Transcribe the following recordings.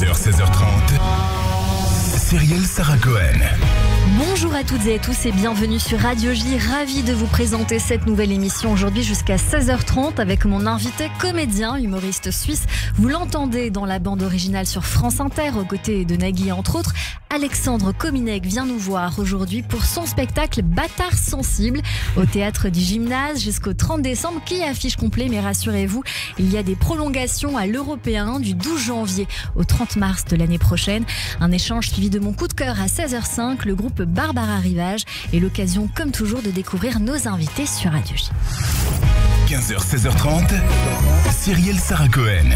15h, 16h30, Cyrielle Sarah Cohen. Bonjour à toutes et à tous et bienvenue sur Radio J. Ravi de vous présenter cette nouvelle émission aujourd'hui jusqu'à 16h30 avec mon invité comédien, humoriste suisse. Vous l'entendez dans la bande originale sur France Inter aux côtés de Nagui entre autres. Alexandre Kominek vient nous voir aujourd'hui pour son spectacle Bâtard sensible au théâtre du Gymnase jusqu'au 30 décembre qui est affiche complet, mais rassurez-vous, il y a des prolongations à l'Européen du 12 janvier au 30 mars de l'année prochaine. Un échange suivi de mon coup de cœur à 16h05, le groupe Barbara Rivage et l'occasion comme toujours de découvrir nos invités sur Radio J. 15h, 16h30, Cyrielle Sarah Cohen.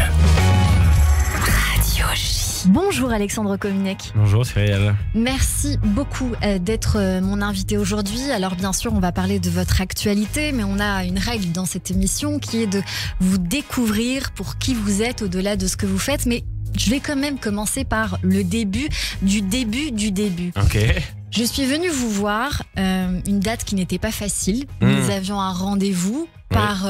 Radio J. Bonjour Alexandre Kominek. Bonjour Cyrielle. Merci beaucoup d'être mon invité aujourd'hui. Alors bien sûr on va parler de votre actualité, mais on a une règle dans cette émission qui est de vous découvrir pour qui vous êtes au-delà de ce que vous faites. Mais je vais quand même commencer par le début du début du début. Ok. Je suis venue vous voir une date qui n'était pas facile. Nous avions un rendez-vous par...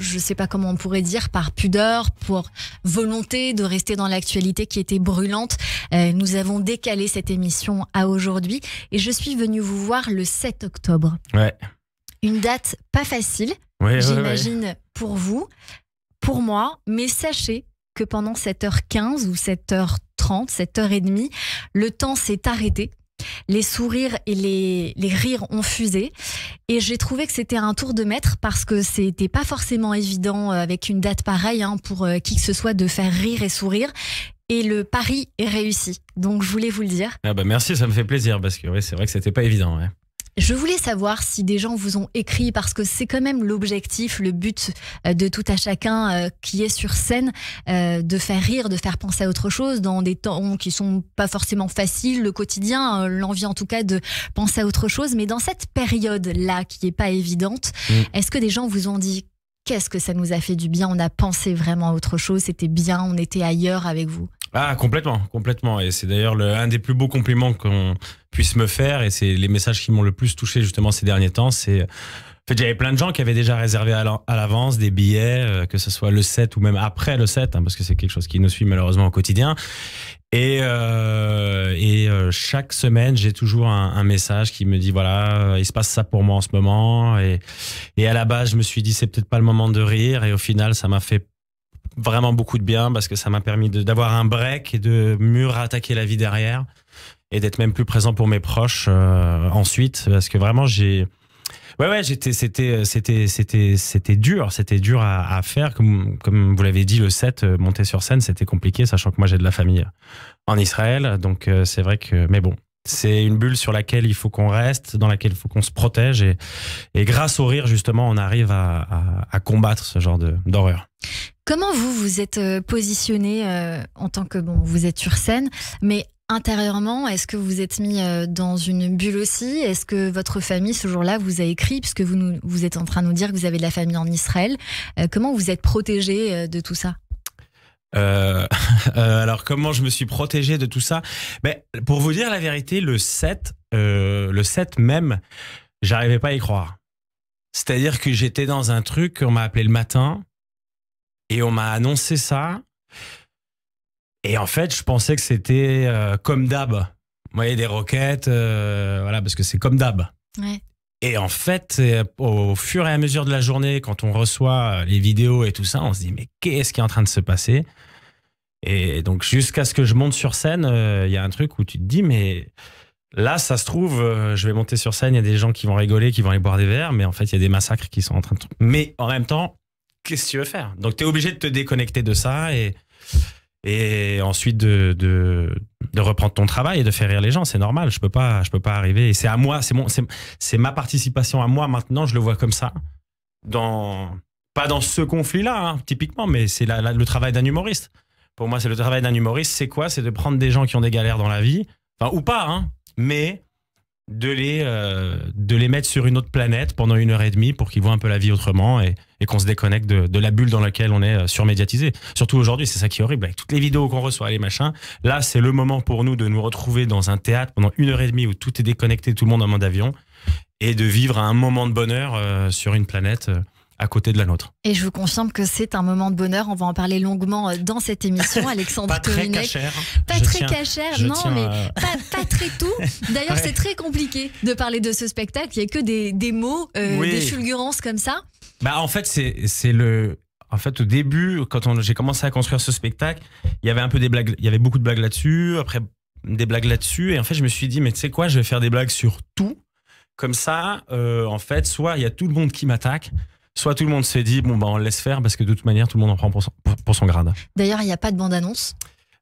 je ne sais pas comment on pourrait dire, par pudeur, pour volonté de rester dans l'actualité qui était brûlante. Nous avons décalé cette émission à aujourd'hui et je suis venue vous voir le 7 octobre. Ouais. Une date pas facile, j'imagine, pour vous, pour moi, mais sachez que pendant 7h15 ou 7h30, 7h30, le temps s'est arrêté. Les sourires et les rires ont fusé et j'ai trouvé que c'était un tour de maître parce que c'était pas forcément évident avec une date pareille pour qui que ce soit de faire rire et sourire, et le pari est réussi, donc je voulais vous le dire. Ah bah merci, ça me fait plaisir parce que c'est vrai que c'était pas évident. Ouais. Je voulais savoir si des gens vous ont écrit, parce que c'est quand même l'objectif, le but de tout à chacun qui est sur scène, de faire rire, de faire penser à autre chose dans des temps qui sont pas forcément faciles, le quotidien, l'envie en tout cas de penser à autre chose. Mais dans cette période-là qui est pas évidente, est-ce que des gens vous ont dit qu'est-ce que ça nous a fait du bien, on a pensé vraiment à autre chose, c'était bien, on était ailleurs avec vous? Ah, complètement. Et c'est d'ailleurs un des plus beaux compliments qu'on puisse me faire. Et c'est les messages qui m'ont le plus touché justement ces derniers temps. En fait, j'avais plein de gens qui avaient déjà réservé à l'avance des billets, que ce soit le 7 ou même après le 7, parce que c'est quelque chose qui nous suit malheureusement au quotidien. Et chaque semaine, j'ai toujours un message qui me dit voilà, il se passe ça pour moi en ce moment. Et à la base, je me suis dit c'est peut-être pas le moment de rire. Et au final, ça m'a fait vraiment beaucoup de bien parce que ça m'a permis d'avoir un break et de mieux rattaquer la vie derrière et d'être même plus présent pour mes proches ensuite, parce que vraiment c'était dur à faire, comme vous l'avez dit, le 7, monter sur scène, c'était compliqué, sachant que moi j'ai de la famille en Israël, donc c'est vrai que, mais bon, c'est une bulle sur laquelle il faut qu'on reste, dans laquelle il faut qu'on se protège, et grâce au rire justement on arrive à combattre ce genre d'horreur. Comment vous êtes positionné en tant que, vous êtes sur scène, mais intérieurement, est-ce que vous êtes mis dans une bulle aussi? Est-ce que votre famille, ce jour-là, vous a écrit, puisque vous êtes en train de nous dire que vous avez de la famille en Israël? Comment vous êtes protégé de tout ça? Alors, comment je me suis protégé de tout ça? Pour vous dire la vérité, le 7 même, j'arrivais pas à y croire. C'est-à-dire que j'étais dans un truc, on m'a appelé le matin, et on m'a annoncé ça. Et en fait, je pensais que c'était comme d'hab. Vous voyez, des roquettes, voilà, parce que c'est comme d'hab. Ouais. Et en fait, au fur et à mesure de la journée, quand on reçoit les vidéos et tout ça, on se dit, mais qu'est-ce qui est en train de se passer? Et donc, jusqu'à ce que je monte sur scène, y a un truc où tu te dis, mais là, ça se trouve, je vais monter sur scène, il y a des gens qui vont rigoler, qui vont aller boire des verres, mais en fait, il y a des massacres qui sont en train de... Mais en même temps, qu'est-ce que tu veux faire? Donc, tu es obligé de te déconnecter de ça et ensuite de reprendre ton travail et de faire rire les gens. C'est normal, je peux pas arriver. Et c'est à moi, c'est ma participation à moi maintenant, je le vois comme ça. Pas dans ce conflit-là, typiquement, mais c'est le travail d'un humoriste. Pour moi, c'est le travail d'un humoriste. C'est quoi? C'est de prendre des gens qui ont des galères dans la vie, enfin, ou pas, mais de les mettre sur une autre planète pendant 1h30 pour qu'ils voient un peu la vie autrement et qu'on se déconnecte de la bulle dans laquelle on est surmédiatisé. Surtout aujourd'hui, c'est ça qui est horrible, avec toutes les vidéos qu'on reçoit, les machins. Là, c'est le moment pour nous de nous retrouver dans un théâtre pendant 1h30 où tout est déconnecté, tout le monde en mode avion, et de vivre un moment de bonheur sur une planète à côté de la nôtre. Et je vous confirme que c'est un moment de bonheur. On va en parler longuement dans cette émission. Alexandre Pas très Kominek. cachère. Pas très cachère, non, mais à... pas très tout. D'ailleurs, c'est très compliqué de parler de ce spectacle. Il n'y a que des mots, des fulgurances comme ça. Bah, en fait, c'est le... En fait, au début, quand j'ai commencé à construire ce spectacle, il y avait un peu des blagues, il y avait beaucoup de blagues là-dessus, après des blagues là-dessus, et en fait, je me suis dit, mais tu sais quoi, je vais faire des blagues sur tout. Comme ça, en fait, soit il y a tout le monde qui m'attaque, soit tout le monde se dit, bon, bah, on le laisse faire, parce que de toute manière, tout le monde en prend pour son grade. D'ailleurs, il n'y a pas de bande-annonce.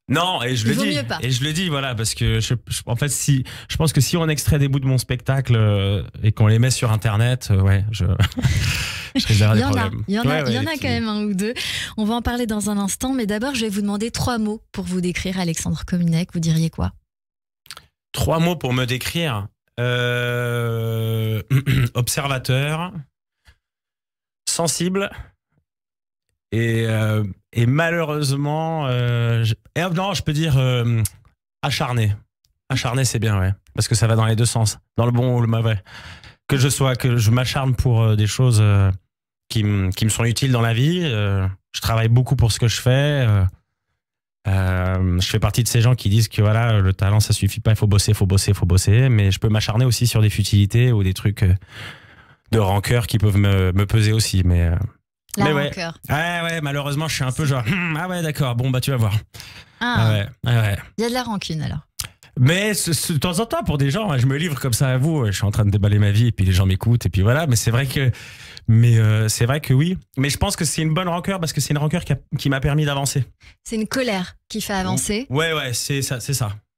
Non, et je le dis. Et je le dis, voilà, parce que en fait, je pense que si on extrait des bouts de mon spectacle et qu'on les met sur Internet, ouais, je risquerais des problèmes. Il y en a quand même un ou deux. On va en parler dans un instant, mais d'abord, je vais vous demander 3 mots pour vous décrire, Alexandre Kominek. Vous diriez quoi? 3 mots pour me décrire. Observateur, sensible et malheureusement, non, je peux dire acharné. Acharné, c'est bien, ouais, parce que ça va dans les deux sens, dans le bon ou le mauvais. Que je m'acharne pour des choses qui me sont utiles dans la vie. Je travaille beaucoup pour ce que je fais. Je fais partie de ces gens qui disent que voilà, le talent ça suffit pas, il faut bosser, mais je peux m'acharner aussi sur des futilités ou des trucs de rancœur qui peuvent me peser aussi, mais rancœur. Ouais, malheureusement je suis un peu genre ah ouais d'accord, bon bah tu vas voir. Ouais. Il y a de la rancune alors. Mais de temps en temps, pour des gens, je me livre comme ça à vous, je suis en train de déballer ma vie et puis les gens m'écoutent et puis voilà, mais c'est vrai que oui. Mais je pense que c'est une bonne rancœur parce que c'est une rancœur qui m'a permis d'avancer. C'est une colère qui fait avancer. Ouais, c'est ça.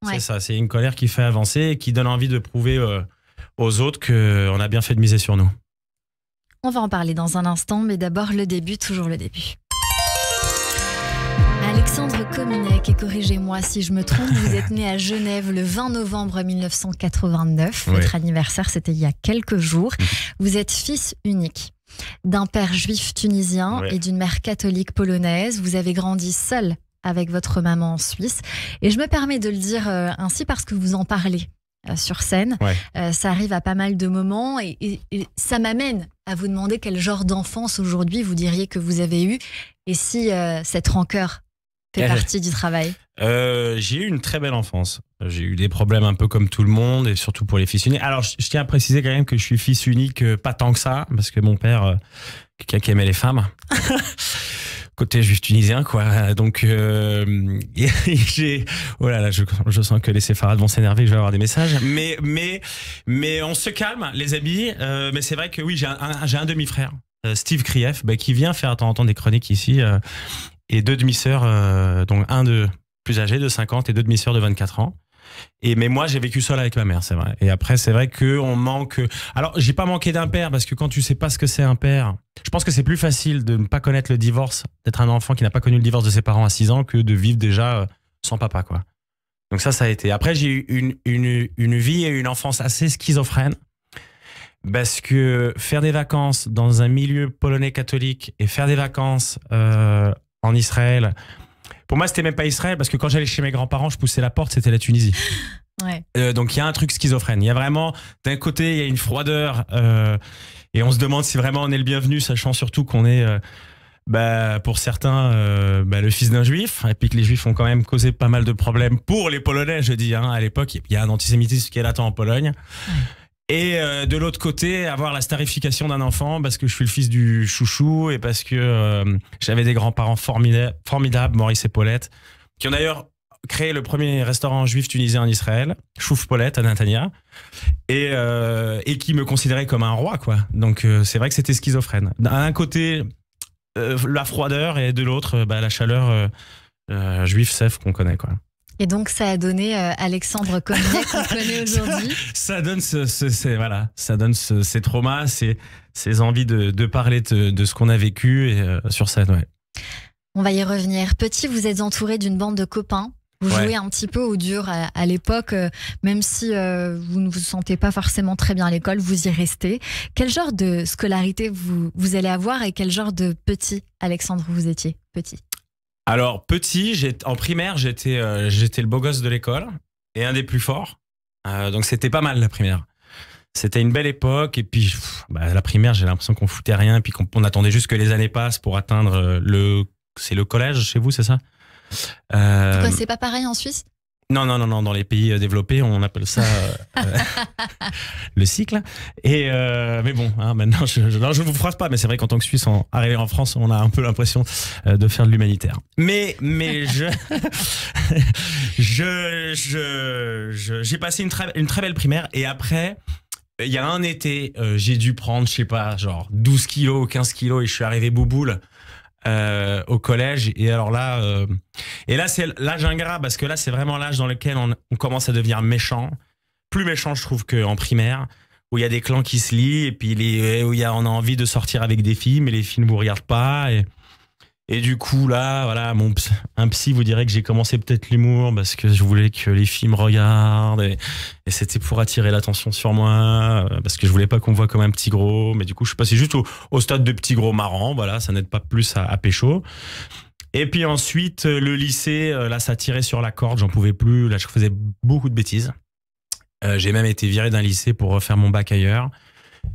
Ouais. C'est ça, c'est une colère qui fait avancer et qui donne envie de prouver aux autres qu'on a bien fait de miser sur nous. On va en parler dans un instant, mais d'abord le début, toujours le début. Alexandre Kominek, et corrigez-moi si je me trompe, vous êtes né à Genève le 20 novembre 1989. Ouais. Votre anniversaire, c'était il y a quelques jours. Vous êtes fils unique d'un père juif tunisien et d'une mère catholique polonaise. Vous avez grandi seul avec votre maman en Suisse. Et je me permets de le dire ainsi parce que vous en parlez sur scène. Ça arrive à pas mal de moments et ça m'amène à vous demander quel genre d'enfance aujourd'hui vous diriez que vous avez eu et si cette rancœur fait partie du travail. J'ai eu une très belle enfance. J'ai eu des problèmes un peu comme tout le monde et surtout pour les fils uniques. Alors je tiens à préciser quand même que je suis fils unique, pas tant que ça, parce que mon père, quelqu'un qui aimait les femmes. Côté juif tunisien, quoi. Donc, oh là là, je sens que les séfarades vont s'énerver, que je vais avoir des messages. Mais on se calme, les amis. Mais c'est vrai que oui, j'ai un demi-frère, Steve Krief, qui vient faire de temps en temps des chroniques ici, et 2 demi-sœurs, donc un de plus âgé de 50 et 2 demi-sœurs de 24 ans. Mais moi, j'ai vécu seul avec ma mère, c'est vrai. Et après, c'est vrai qu'on manque... Alors, j'ai pas manqué d'un père, parce que quand tu sais pas ce que c'est un père, je pense que c'est plus facile de ne pas connaître le divorce, d'être un enfant qui n'a pas connu le divorce de ses parents à 6 ans, que de vivre déjà sans papa, quoi. Donc ça a été... Après, j'ai eu une vie et une enfance assez schizophrène, parce que faire des vacances dans un milieu polonais catholique et faire des vacances en Israël... Pour moi, c'était même pas Israël, parce que quand j'allais chez mes grands-parents, je poussais la porte, c'était la Tunisie. Donc il y a un truc schizophrène. Il y a vraiment, d'un côté, il y a une froideur, et on se demande si vraiment on est le bienvenu, sachant surtout qu'on est, pour certains, le fils d'un juif, et puis que les juifs ont quand même causé pas mal de problèmes pour les Polonais, je dis, à l'époque. Il y a un antisémitisme qui est latent en Pologne. Et de l'autre côté, avoir la starification d'un enfant parce que je suis le fils du chouchou et parce que j'avais des grands-parents formidables, Maurice et Paulette, qui ont d'ailleurs créé le premier restaurant juif tunisien en Israël, Chouf Paulette à Natania, et qui me considéraient comme un roi, quoi. Donc c'est vrai que c'était schizophrène. D'un côté, la froideur et de l'autre, la chaleur juif sef qu'on connaît, quoi. Et donc, ça a donné Alexandre Kominek qu'on connaît aujourd'hui. Ça donne ces traumas, ces envies de parler de ce qu'on a vécu et, sur scène. Ouais. On va y revenir. Petit, vous êtes entouré d'une bande de copains. Vous jouez un petit peu au dur à l'époque, même si vous ne vous sentez pas forcément très bien à l'école, vous y restez. Quel genre de scolarité vous allez avoir et quel genre de petit, Alexandre, vous étiez petit? Alors, petit, en primaire, j'étais le beau gosse de l'école et un des plus forts. Donc, c'était pas mal la primaire. C'était une belle époque. Et puis, la primaire, j'ai l'impression qu'on foutait rien. Et puis qu'on attendait juste que les années passent pour atteindre c'est le collège chez vous, c'est ça? Pourquoi c'est pas pareil en Suisse? Non, dans les pays développés, on appelle ça le cycle. Et mais bon, maintenant, je ne vous phrase pas, mais c'est vrai qu'en tant que Suisse, arrivé en France, on a un peu l'impression de faire de l'humanitaire. Mais j'ai passé une très belle primaire, et après, il y a un été, j'ai dû prendre, je sais pas, genre 12 kilos, 15 kilos, et je suis arrivé bouboule. Au collège, et alors là c'est l'âge ingrat, parce que là c'est vraiment l'âge dans lequel on commence à devenir méchant, plus méchant je trouve qu'en primaire, où il y a des clans qui se lient, et puis où on a envie de sortir avec des filles, mais les filles ne vous regardent pas, et du coup là voilà, un psy vous dirait que j'ai commencé peut-être l'humour parce que je voulais que les filles me regardent, et c'était pour attirer l'attention sur moi, parce que je voulais pas qu'on me voit comme un petit gros, mais du coup je suis passé juste au stade de petit gros marrant, voilà, ça n'aide pas plus à pécho. Et puis ensuite le lycée, là ça tirait sur la corde, j'en pouvais plus, là je faisais beaucoup de bêtises, j'ai même été viré d'un lycée pour refaire mon bac ailleurs,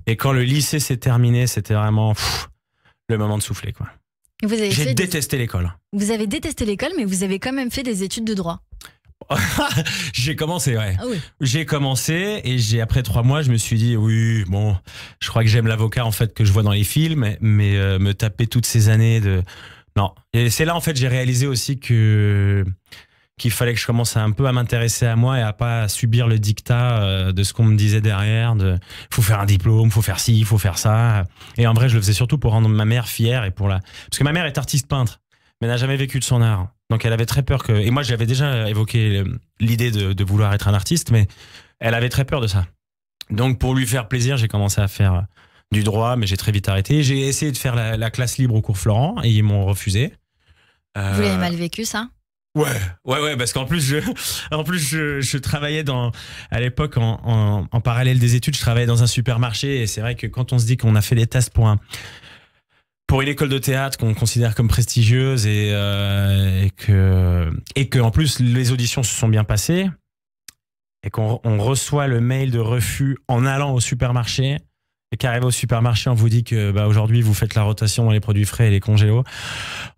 et quand le lycée s'est terminé, c'était vraiment le moment de souffler, quoi. J'ai détesté l'école. Vous avez détesté l'école, mais vous avez quand même fait des études de droit. J'ai commencé, ouais. Ah oui. J'ai commencé, et après 3 mois, je me suis dit, oui, bon, je crois que j'aime l'avocat, en fait, que je vois dans les films, mais me taper toutes ces années de... Non. Et c'est là, en fait, j'ai réalisé aussi qu'il fallait que je commence un peu à m'intéresser à moi et à pas subir le dictat de ce qu'on me disait derrière, faut faire un diplôme, faut faire ci, faut faire ça. Et en vrai, je le faisais surtout pour rendre ma mère fière, et parce que ma mère est artiste peintre, mais n'a jamais vécu de son art. Donc elle avait très peur que... Et moi, j'avais déjà évoqué l'idée de vouloir être un artiste, mais elle avait très peur de ça. Donc pour lui faire plaisir, j'ai commencé à faire du droit, mais j'ai très vite arrêté. J'ai essayé de faire la classe libre au cours Florent, et ils m'ont refusé. Vous l'avez mal vécu, ça? Ouais, parce qu'en plus je travaillais à l'époque en parallèle des études, je travaillais dans un supermarché, et c'est vrai que quand on se dit qu'on a fait des tests pour une école de théâtre qu'on considère comme prestigieuse, et que en plus les auditions se sont bien passées, et qu'on reçoit le mail de refus en allant au supermarché, et qu'arrivé au supermarché, on vous dit que aujourd'hui vous faites la rotation dans les produits frais et les congélos.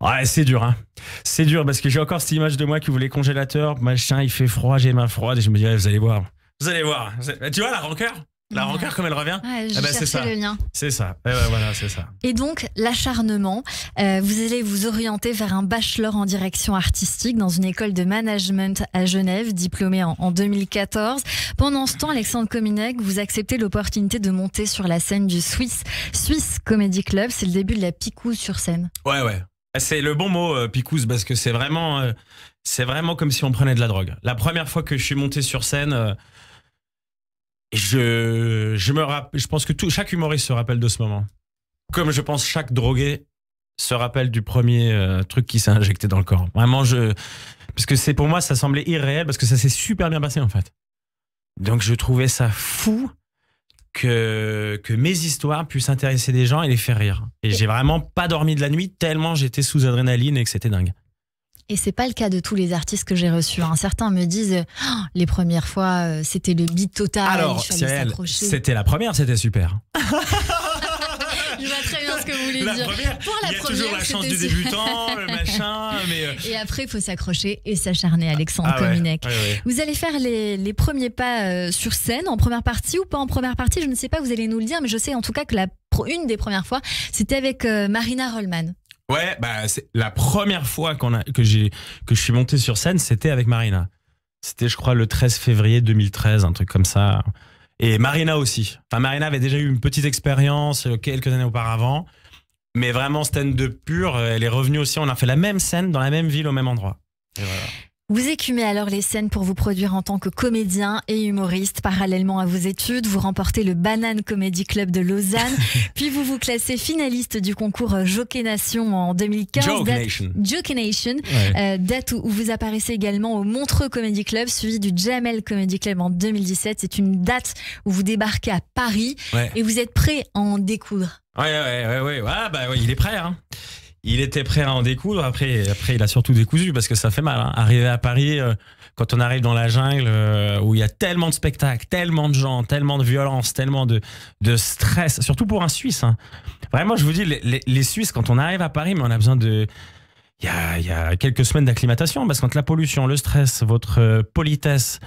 Ouais, c'est dur, hein. C'est dur, parce que j'ai encore cette image de moi qui voulait congélateur, machin, il fait froid, j'ai les mains froides, et je me dis, vous allez voir. Tu vois la rancœur? La rancœur, comme elle revient? Ouais, je cherchais le lien. C'est ça. Voilà, c'est ça. Et donc, l'acharnement, vous allez vous orienter vers un bachelor en direction artistique dans une école de management à Genève, diplômé en 2014. Pendant ce temps, Alexandre Kominek, vous acceptez l'opportunité de monter sur la scène du Swiss Comedy Club. C'est le début de la picouse sur scène. Ouais. C'est le bon mot, picouse, parce que c'est vraiment comme si on prenait de la drogue. La première fois que je suis monté sur scène... Je pense que chaque humoriste se rappelle de ce moment. Comme je pense chaque drogué se rappelle du premier truc qui s'est injecté dans le corps. Vraiment, parce que pour moi, ça semblait irréel, parce que ça s'est super bien passé, en fait. Donc, je trouvais ça fou que mes histoires puissent intéresser des gens et les faire rire. Et j'ai vraiment pas dormi de la nuit, tellement j'étais sous adrénaline et que c'était dingue. Et c'est pas le cas de tous les artistes que j'ai reçus. Certains me disent les premières fois, c'était le beat total. Alors, c'était la première, c'était super. Je vois très bien ce que vous voulez dire. Il y a toujours la chance du débutant, le machin. Et après, il faut s'accrocher et s'acharner, Alexandre Kominek. Ouais. Vous allez faire les premiers pas sur scène, en première partie ou pas en première partie, je ne sais pas, vous allez nous le dire, mais je sais en tout cas que une des premières fois, c'était avec Marina Rollman. Ouais, c'est la première fois que je suis monté sur scène, c'était avec Marina. C'était, je crois, le 13 février 2013, un truc comme ça. Et Marina aussi. Enfin, Marina avait déjà eu une petite expérience quelques années auparavant, mais vraiment stand-up pur. Elle est revenue aussi. On a fait la même scène dans la même ville au même endroit. Et voilà. Vous écumez alors les scènes pour vous produire en tant que comédien et humoriste parallèlement à vos études. Vous remportez le Banane Comedy Club de Lausanne. Puis vous vous classez finaliste du concours Jockey Nation en 2015. Jockey Nation. Ouais. Date où vous apparaissez également au Montreux Comedy Club, suivi du Jamel Comedy Club en 2017. C'est une date où vous débarquez à Paris et vous êtes prêt à en découdre. Ouais, il est prêt, hein. il était prêt à en découdre. Après, il a surtout décousu parce que ça fait mal. Hein. Arriver à Paris, quand on arrive dans la jungle, où il y a tellement de spectacles, tellement de gens, tellement de violence, tellement de stress, surtout pour un Suisse. Hein. Vraiment, je vous dis, les Suisses, quand on arrive à Paris, mais on a besoin de... Il y a quelques semaines d'acclimatation, parce que quand la pollution, le stress, votre politesse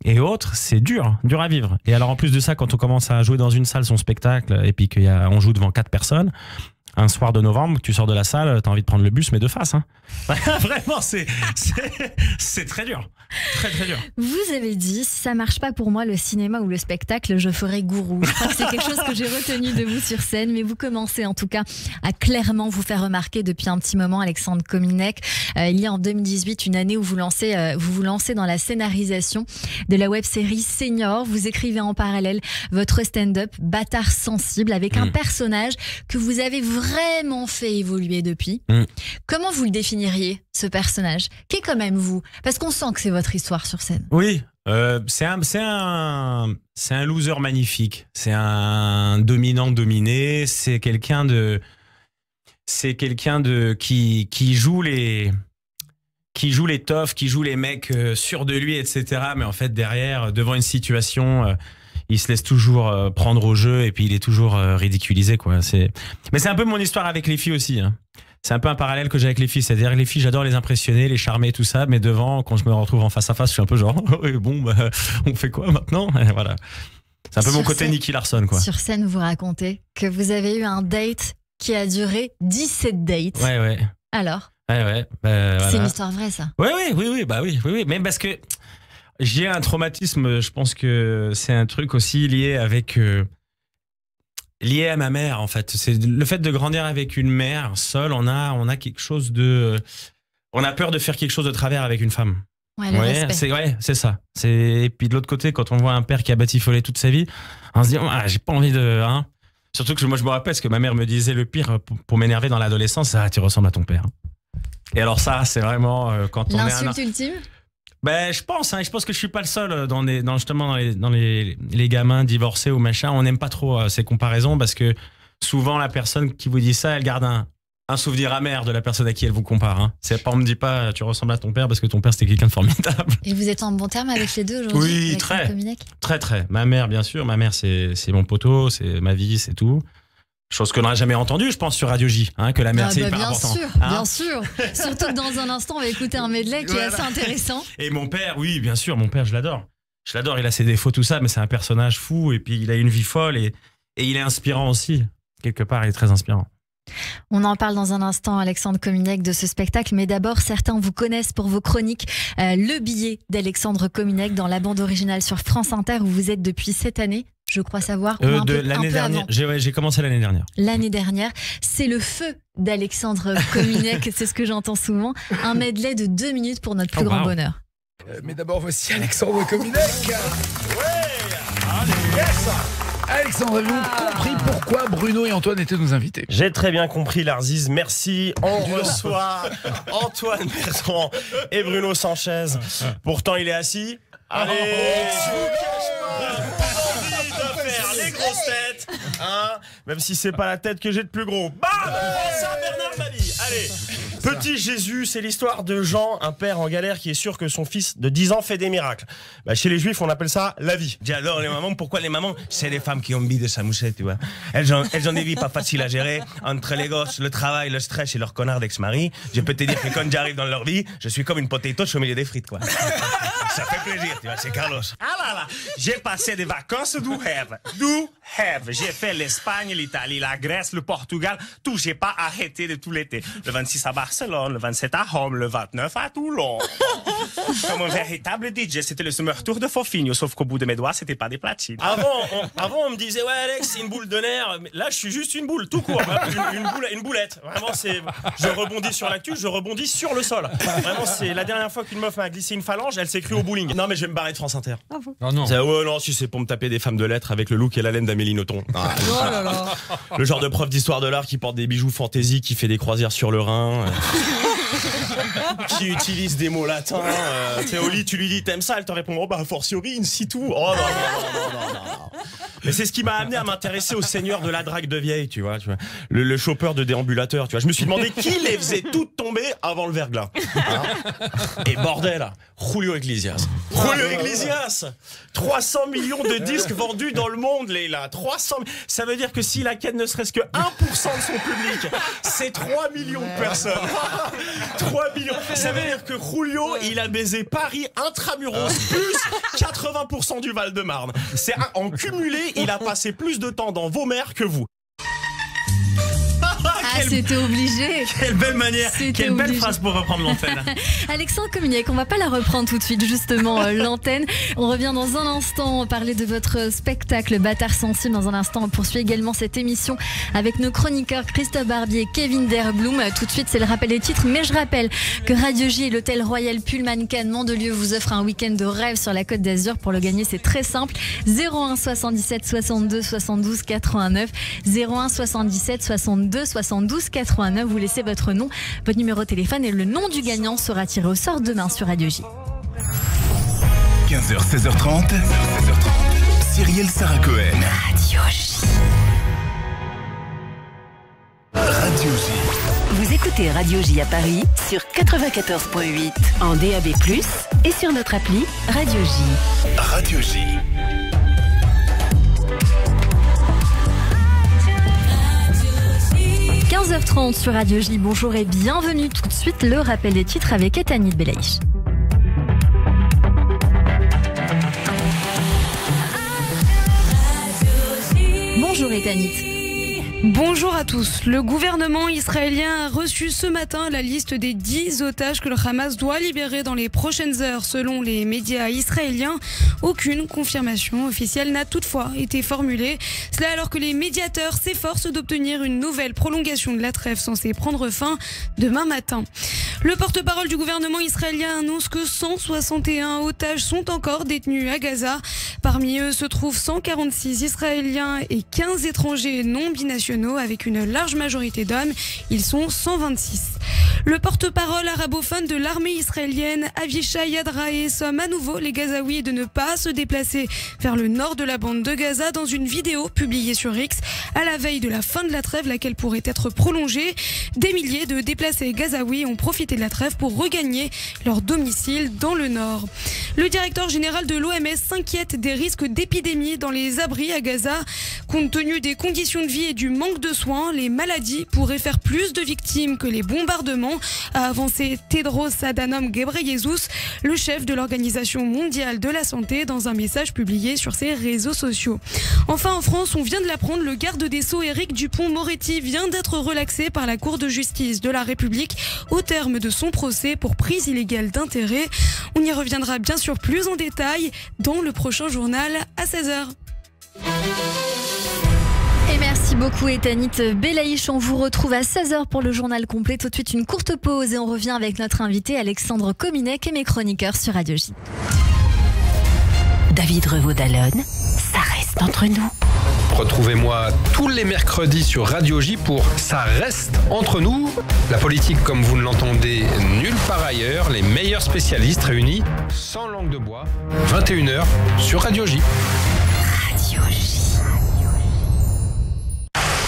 et autres, c'est dur à vivre. Et alors en plus de ça, quand on commence à jouer dans une salle son spectacle, et puis qu'on joue devant 4 personnes, un soir de novembre, tu sors de la salle, t'as envie de prendre le bus, mais de face. Hein. Vraiment, c'est très dur. Très, très dur. Vous avez dit, si ça marche pas pour moi, le cinéma ou le spectacle, je ferai gourou. Je crois que c'est quelque chose que j'ai retenu de vous sur scène, mais vous commencez en tout cas à clairement vous faire remarquer depuis un petit moment, Alexandre Kominek. Il y a en 2018 une année où vous vous lancez dans la scénarisation de la web-série Senior. Vous écrivez en parallèle votre stand-up Bâtard sensible avec un personnage que vous avez vraiment fait évoluer depuis. Comment vous le définiriez, ce personnage, qui est quand même vous? Parce qu'on sent que c'est votre histoire sur scène. Oui, c'est un loser magnifique. C'est un dominant dominé. C'est quelqu'un de qui joue les toughs, qui joue les mecs sûrs de lui, etc. Mais en fait derrière, devant une situation, il se laisse toujours prendre au jeu et puis il est toujours ridiculisé, quoi. Mais c'est un peu mon histoire avec les filles aussi. Hein. C'est un peu un parallèle que j'ai avec les filles. C'est-à-dire les filles, j'adore les impressionner, les charmer, tout ça. Mais devant, quand je me retrouve en face à face, je suis un peu genre, bon, bah, on fait quoi maintenant? Et voilà. C'est un peu mon côté Nicky Larson, quoi. Sur scène, vous racontez que vous avez eu un date qui a duré 17 dates. Ouais. Alors? Ouais. Voilà. C'est une histoire vraie, ça. Oui. Mais parce que j'ai un traumatisme, je pense que c'est un truc aussi lié à ma mère, en fait. C'est le fait de grandir avec une mère seule, on a quelque chose on a peur de faire quelque chose de travers avec une femme. Ouais, le respect. C'est ça. Et puis de l'autre côté, quand on voit un père qui a batifolé toute sa vie, on se dit, j'ai pas envie de... Hein. Surtout que moi, je me rappelle ce que ma mère me disait, le pire pour m'énerver dans l'adolescence, tu ressembles à ton père. Et alors ça, c'est vraiment quand on est... L'insulte ultime? Ben, je pense que je suis pas le seul dans les gamins divorcés ou machin. On n'aime pas trop ces comparaisons parce que souvent la personne qui vous dit ça, elle garde un souvenir amer de la personne à qui elle vous compare. Hein. On me dit pas tu ressembles à ton père parce que ton père c'était quelqu'un de formidable. Et vous êtes en bon terme avec les deux aujourd'hui? Oui, très. Ma mère, bien sûr. Ma mère, c'est mon poteau, c'est ma vie, c'est tout. Chose que l'on n'a jamais entendue, je pense, sur Radio J, hein, que la mère, c'est hyper important. Bien sûr. Surtout que dans un instant, on va écouter un medley qui est assez intéressant. Et mon père, oui, bien sûr, mon père, je l'adore. Je l'adore, il a ses défauts, tout ça, mais c'est un personnage fou, et puis il a une vie folle, et il est inspirant aussi. Quelque part, il est très inspirant. On en parle dans un instant, Alexandre Kominek, de ce spectacle. Mais d'abord, certains vous connaissent pour vos chroniques. Le billet d'Alexandre Kominek dans la bande originale sur France Inter, où vous êtes depuis cette année. Je crois savoir. L'année dernière. J'ai commencé l'année dernière. L'année dernière. C'est le feu d'Alexandre Kominek, c'est ce que j'entends souvent. Un medley de 2 minutes pour notre plus grand bonheur. Mais d'abord, voici Alexandre Kominek. Yes. Alexandre, avez-vous compris pourquoi Bruno et Antoine étaient nos invités? J'ai très bien compris, Larziz. Merci. On reçoit Antoine Bertrand et Bruno Sanchez. Pourtant, il est assis. Allez, les grosses têtes, hein, même si c'est pas la tête que j'ai de plus gros. Bam, Bernard Mabille. Allez, petit Jésus, c'est l'histoire de Jean, un père en galère qui est sûr que son fils de 10 ans fait des miracles. Bah, chez les juifs, on appelle ça la vie. Dis alors les mamans, pourquoi les mamans? C'est les femmes qui ont envie de s'amousser, tu vois. Elles ont des vies pas faciles à gérer, entre les gosses, le travail, le stress et leur connard d'ex-mari. Je peux te dire que quand j'arrive dans leur vie, je suis comme une potato au milieu des frites, quoi. Ça fait plaisir, tu vois, c'est Carlos. Ah là, j'ai passé des vacances du rêve. J'ai fait l'Espagne, l'Italie, la Grèce, le Portugal, tout. J'ai pas arrêté de tout l'été. Le 26 à Barcelone, le 27 à Rome, le 29 à Toulon. Comme un véritable DJ, c'était le Summer Tour de Fofinho, sauf qu'au bout de mes doigts, c'était pas des platines. Avant, on me disait, ouais, Alex, c'est une boule de nerfs. Mais là, je suis juste une boule, tout court. Une boulette. Vraiment, je rebondis sur l'actu, je rebondis sur le sol. Vraiment, c'est la dernière fois qu'une meuf m'a glissé une phalange, elle s'est crue au bowling. Non, mais je vais me barrer de France Inter. Oh non. Non, si c'est pour me taper des femmes de lettres avec le look et la laine d'Amélie Nothomb. Ah, oh là là. Le genre de prof d'histoire de l'art qui porte des bijoux fantaisie, qui fait des croisières sur le Rhin. qui utilise des mots latins. Tu sais, au lit, tu lui dis t'aimes ça, elle te répond oh bah fortiori, in situ. Oh non. Mais c'est ce qui m'a amené à m'intéresser au seigneur de la drague de vieille, tu vois. Le chopper de déambulateur, tu vois. Je me suis demandé qui les faisait toutes tomber avant le verglas. Hein. Et bordel, Julio Iglesias. 300 millions de disques vendus dans le monde, Leïla. 300. Ça veut dire que s'il a ken ne serait-ce que 1% de son public, c'est 3 millions de personnes. 3 millions. Ça veut dire que Julio, il a baisé Paris intramuros plus 80% du Val-de-Marne. En cumulé, il a passé plus de temps dans vos mers que vous. C'était obligé. Quelle belle manière, quelle belle phrase pour reprendre l'antenne. Alexandre Cominac, on va pas la reprendre tout de suite, justement, l'antenne. On revient dans un instant parler de votre spectacle Bâtard Sensible. Dans un instant, on poursuit également cette émission avec nos chroniqueurs Christophe Barbier et Kevin Derblum. Tout de suite, c'est le rappel des titres. Mais je rappelle que Radio J et l'hôtel Royal Pullman Cannes Mandelieu vous offrent un week-end de rêve sur la Côte d'Azur. Pour le gagner, c'est très simple. 01 77 62 72 89. 01 77 62 72 89. Vous laissez votre nom, votre numéro de téléphone et le nom du gagnant sera tiré au sort demain sur Radio J. 15h, 16h30. Cyrielle Sarah Cohen. Radio J. Radio J. Vous écoutez Radio J à Paris sur 94.8 en DAB+, et sur notre appli Radio J. Radio J. 15h30 sur Radio J. Bonjour et bienvenue. Tout de suite, le rappel des titres avec Etanit Belaïch. Bonjour Etanit. Bonjour à tous. Le gouvernement israélien a reçu ce matin la liste des 10 otages que le Hamas doit libérer dans les prochaines heures. Selon les médias israéliens, aucune confirmation officielle n'a toutefois été formulée. Cela alors que les médiateurs s'efforcent d'obtenir une nouvelle prolongation de la trêve censée prendre fin demain matin. Le porte-parole du gouvernement israélien annonce que 161 otages sont encore détenus à Gaza. Parmi eux se trouvent 146 Israéliens et 15 étrangers non binationaux avec une large majorité d'hommes. Ils sont 126. Le porte-parole arabophone de l'armée israélienne, Avishai Yadrae, somme à nouveau les Gazaouis de ne pas se déplacer vers le nord de la bande de Gaza dans une vidéo publiée sur X à la veille de la fin de la trêve, laquelle pourrait être prolongée. Des milliers de déplacés gazaouis ont profité de la trêve pour regagner leur domicile dans le nord. Le directeur général de l'OMS s'inquiète des risques d'épidémie dans les abris à Gaza. Compte tenu des conditions de vie et du manque de soins, les maladies pourraient faire plus de victimes que les bombardements, a avancé Tedros Adhanom Ghebreyesus, le chef de l'Organisation mondiale de la santé, dans un message publié sur ses réseaux sociaux. Enfin, en France, on vient de l'apprendre, le garde des Sceaux Éric Dupond-Moretti vient d'être relaxé par la Cour de justice de la République au terme de son procès pour prise illégale d'intérêt. On y reviendra bien sûr plus en détail dans le prochain journal à 16h. Et merci beaucoup Etanit Belaïch. On vous retrouve à 16h pour le journal complet. Tout de suite une courte pause et on revient avec notre invité Alexandre Cominac et mes chroniqueurs sur Radio J. David Revaud-Dallon, ça reste entre nous. Retrouvez-moi tous les mercredis sur Radio J pour Ça reste entre nous. La politique comme vous ne l'entendez nulle part ailleurs. Les meilleurs spécialistes réunis sans langue de bois. 21h sur Radio J. Radio J.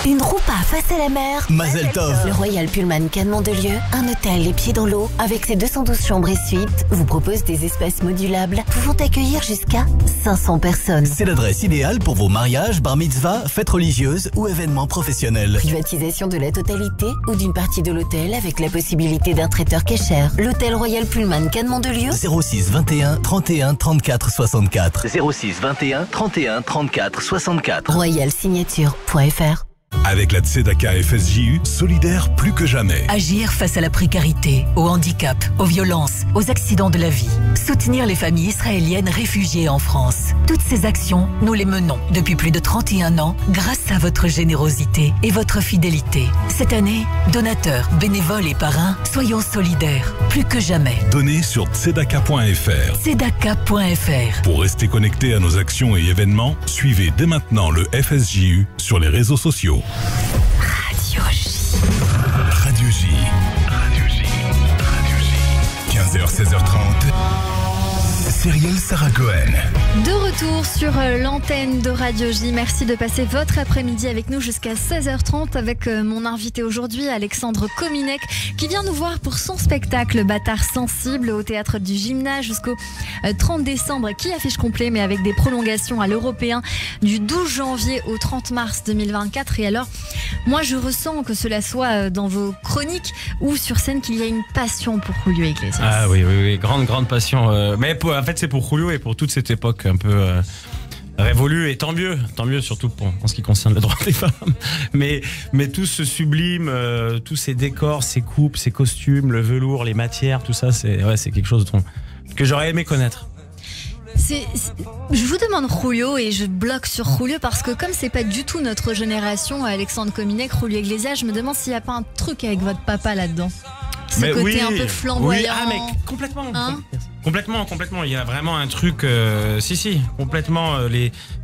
Une roupa face à la mer. Mazel Tov. Le Royal Pullman Cannes Mandelieu, un hôtel les pieds dans l'eau avec ses 212 chambres et suites, vous propose des espaces modulables pouvant accueillir jusqu'à 500 personnes. C'est l'adresse idéale pour vos mariages, bar mitzvah, fêtes religieuses ou événements professionnels. Privatisation de la totalité ou d'une partie de l'hôtel avec la possibilité d'un traiteur kécher. L'hôtel Royal Pullman Cannes Mandelieu. 06 21 31 34 64. 06 21 31 34 64. royalsignature.fr. Avec la Tzedaka FSJU, solidaire plus que jamais. Agir face à la précarité, au handicap, aux violences, aux accidents de la vie. Soutenir les familles israéliennes réfugiées en France. Toutes ces actions, nous les menons depuis plus de 31 ans grâce à votre générosité et votre fidélité. Cette année, donateurs, bénévoles et parrains, soyons solidaires plus que jamais. Donnez sur tzedaka.fr. Tzedaka.fr. Pour rester connecté à nos actions et événements, suivez dès maintenant le FSJU sur les réseaux sociaux. Radio J. Radio J. Radio J. 16h30, Cyrielle Sarah Cohen. De retour sur l'antenne de Radio J. Merci de passer votre après-midi avec nous jusqu'à 16h30 avec mon invité aujourd'hui, Alexandre Kominek, qui vient nous voir pour son spectacle Bâtard sensible au théâtre du Gymnase jusqu'au 30 décembre, qui affiche complet mais avec des prolongations à l'Européen du 12 janvier au 30 mars 2024. Et alors, moi je ressens que cela soit dans vos chroniques ou sur scène qu'il y a une passion pour Julio Iglesias. Ah oui, grande passion. Mais en fait, c'est pour Julio et pour toute cette époque un peu révolue, et tant mieux surtout en ce qui concerne le droit des femmes. Mais tout ce sublime, tous ces décors, ces coupes, ces costumes, le velours, les matières, tout ça, c'est quelque chose que j'aurais aimé connaître. Je vous demande Julio et je bloque sur Julio parce que comme c'est pas du tout notre génération, Alexandre Kominek, Julio Iglesias, je me demande s'il n'y a pas un truc avec votre papa là-dedans. Ce côté un peu flamboyant. Oui, mais complètement. Hein, complètement. Il y a vraiment un truc, complètement.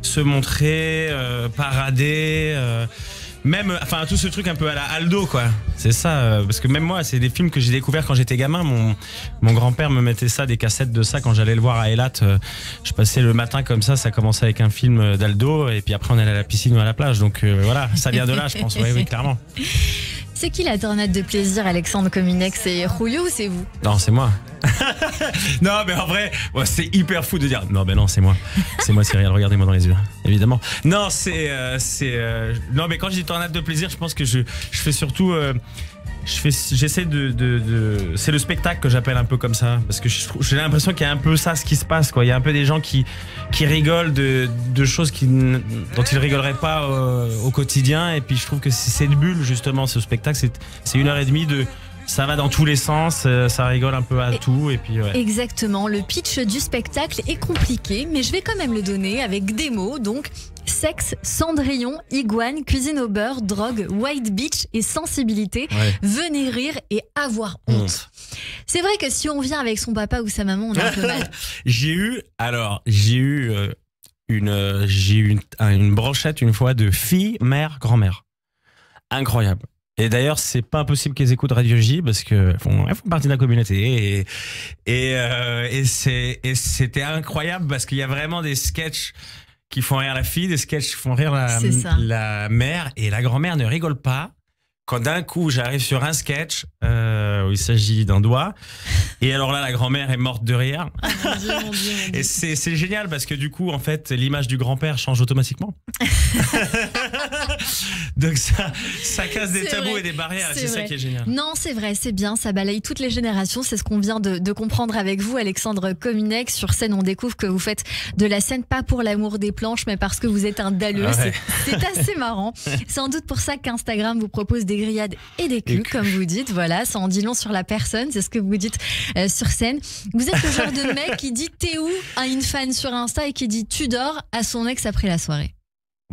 Se montrer, parader, même, enfin tout ce truc un peu à la Aldo, quoi. C'est ça, parce que même moi, c'est des films que j'ai découverts quand j'étais gamin. Mon grand-père me mettait ça, des cassettes de ça quand j'allais le voir à Eilat. Je passais le matin comme ça commençait avec un film d'Aldo, et puis après on allait à la piscine ou à la plage. Donc voilà, ça vient de là, je pense. Oui, clairement. C'est qui la tornade de plaisir, Alexandre Kominek? C'est Julio ou c'est vous? Non, c'est moi. Non, mais en vrai, c'est hyper fou de dire. Non, non, c'est moi. C'est moi, Cyrielle, regardez-moi dans les yeux, évidemment. Non, non, mais quand je dis tornade de plaisir, je pense que je fais surtout. J'essaie c'est le spectacle que j'appelle un peu comme ça, parce que j'ai l'impression qu'il y a un peu ça, ce qui se passe, quoi. Il y a un peu des gens qui rigolent de choses dont ils rigoleraient pas au quotidien, et puis je trouve que c'est cette bulle, justement, ce spectacle, c'est 1h30 ça va dans tous les sens, ça rigole un peu à tout, et puis ouais. Exactement, le pitch du spectacle est compliqué, mais je vais quand même le donner avec des mots, donc sexe, cendrillon, iguane, cuisine au beurre, drogue, white beach et sensibilité. Ouais. Venez rire et avoir honte. C'est vrai que si on vient avec son papa ou sa maman, on a un peu mal. J'ai eu une brochette une fois de fille, mère, grand-mère. Incroyable. Et d'ailleurs, c'est pas impossible qu'ils écoutent Radio J parce que font partie de la communauté, et c'était incroyable parce qu'il y a vraiment des sketchs qui font rire la fille, des sketchs qui font rire la mère, et la grand-mère ne rigole pas quand d'un coup j'arrive sur un sketch où il s'agit d'un doigt, et alors là la grand-mère est morte de rire. Oh, mon Dieu, mon Dieu. Et c'est génial parce que du coup en fait l'image du grand-père change automatiquement. Donc ça casse des tabous vrai. Et des barrières, c'est ça qui est génial. Non, c'est vrai, c'est bien, ça balaye toutes les générations, c'est ce qu'on vient de comprendre avec vous, Alexandre Kominek. Sur scène, on découvre que vous faites de la scène pas pour l'amour des planches, mais parce que vous êtes un dalleux. Ouais. C'est assez marrant. C'est sans doute pour ça qu'Instagram vous propose des grillades et des culs, comme vous dites. Voilà, ça en dit long sur la personne, c'est ce que vous dites sur scène. Vous êtes le genre de mec qui dit t'es où à une fan sur Insta et qui dit tu dors à son ex après la soirée.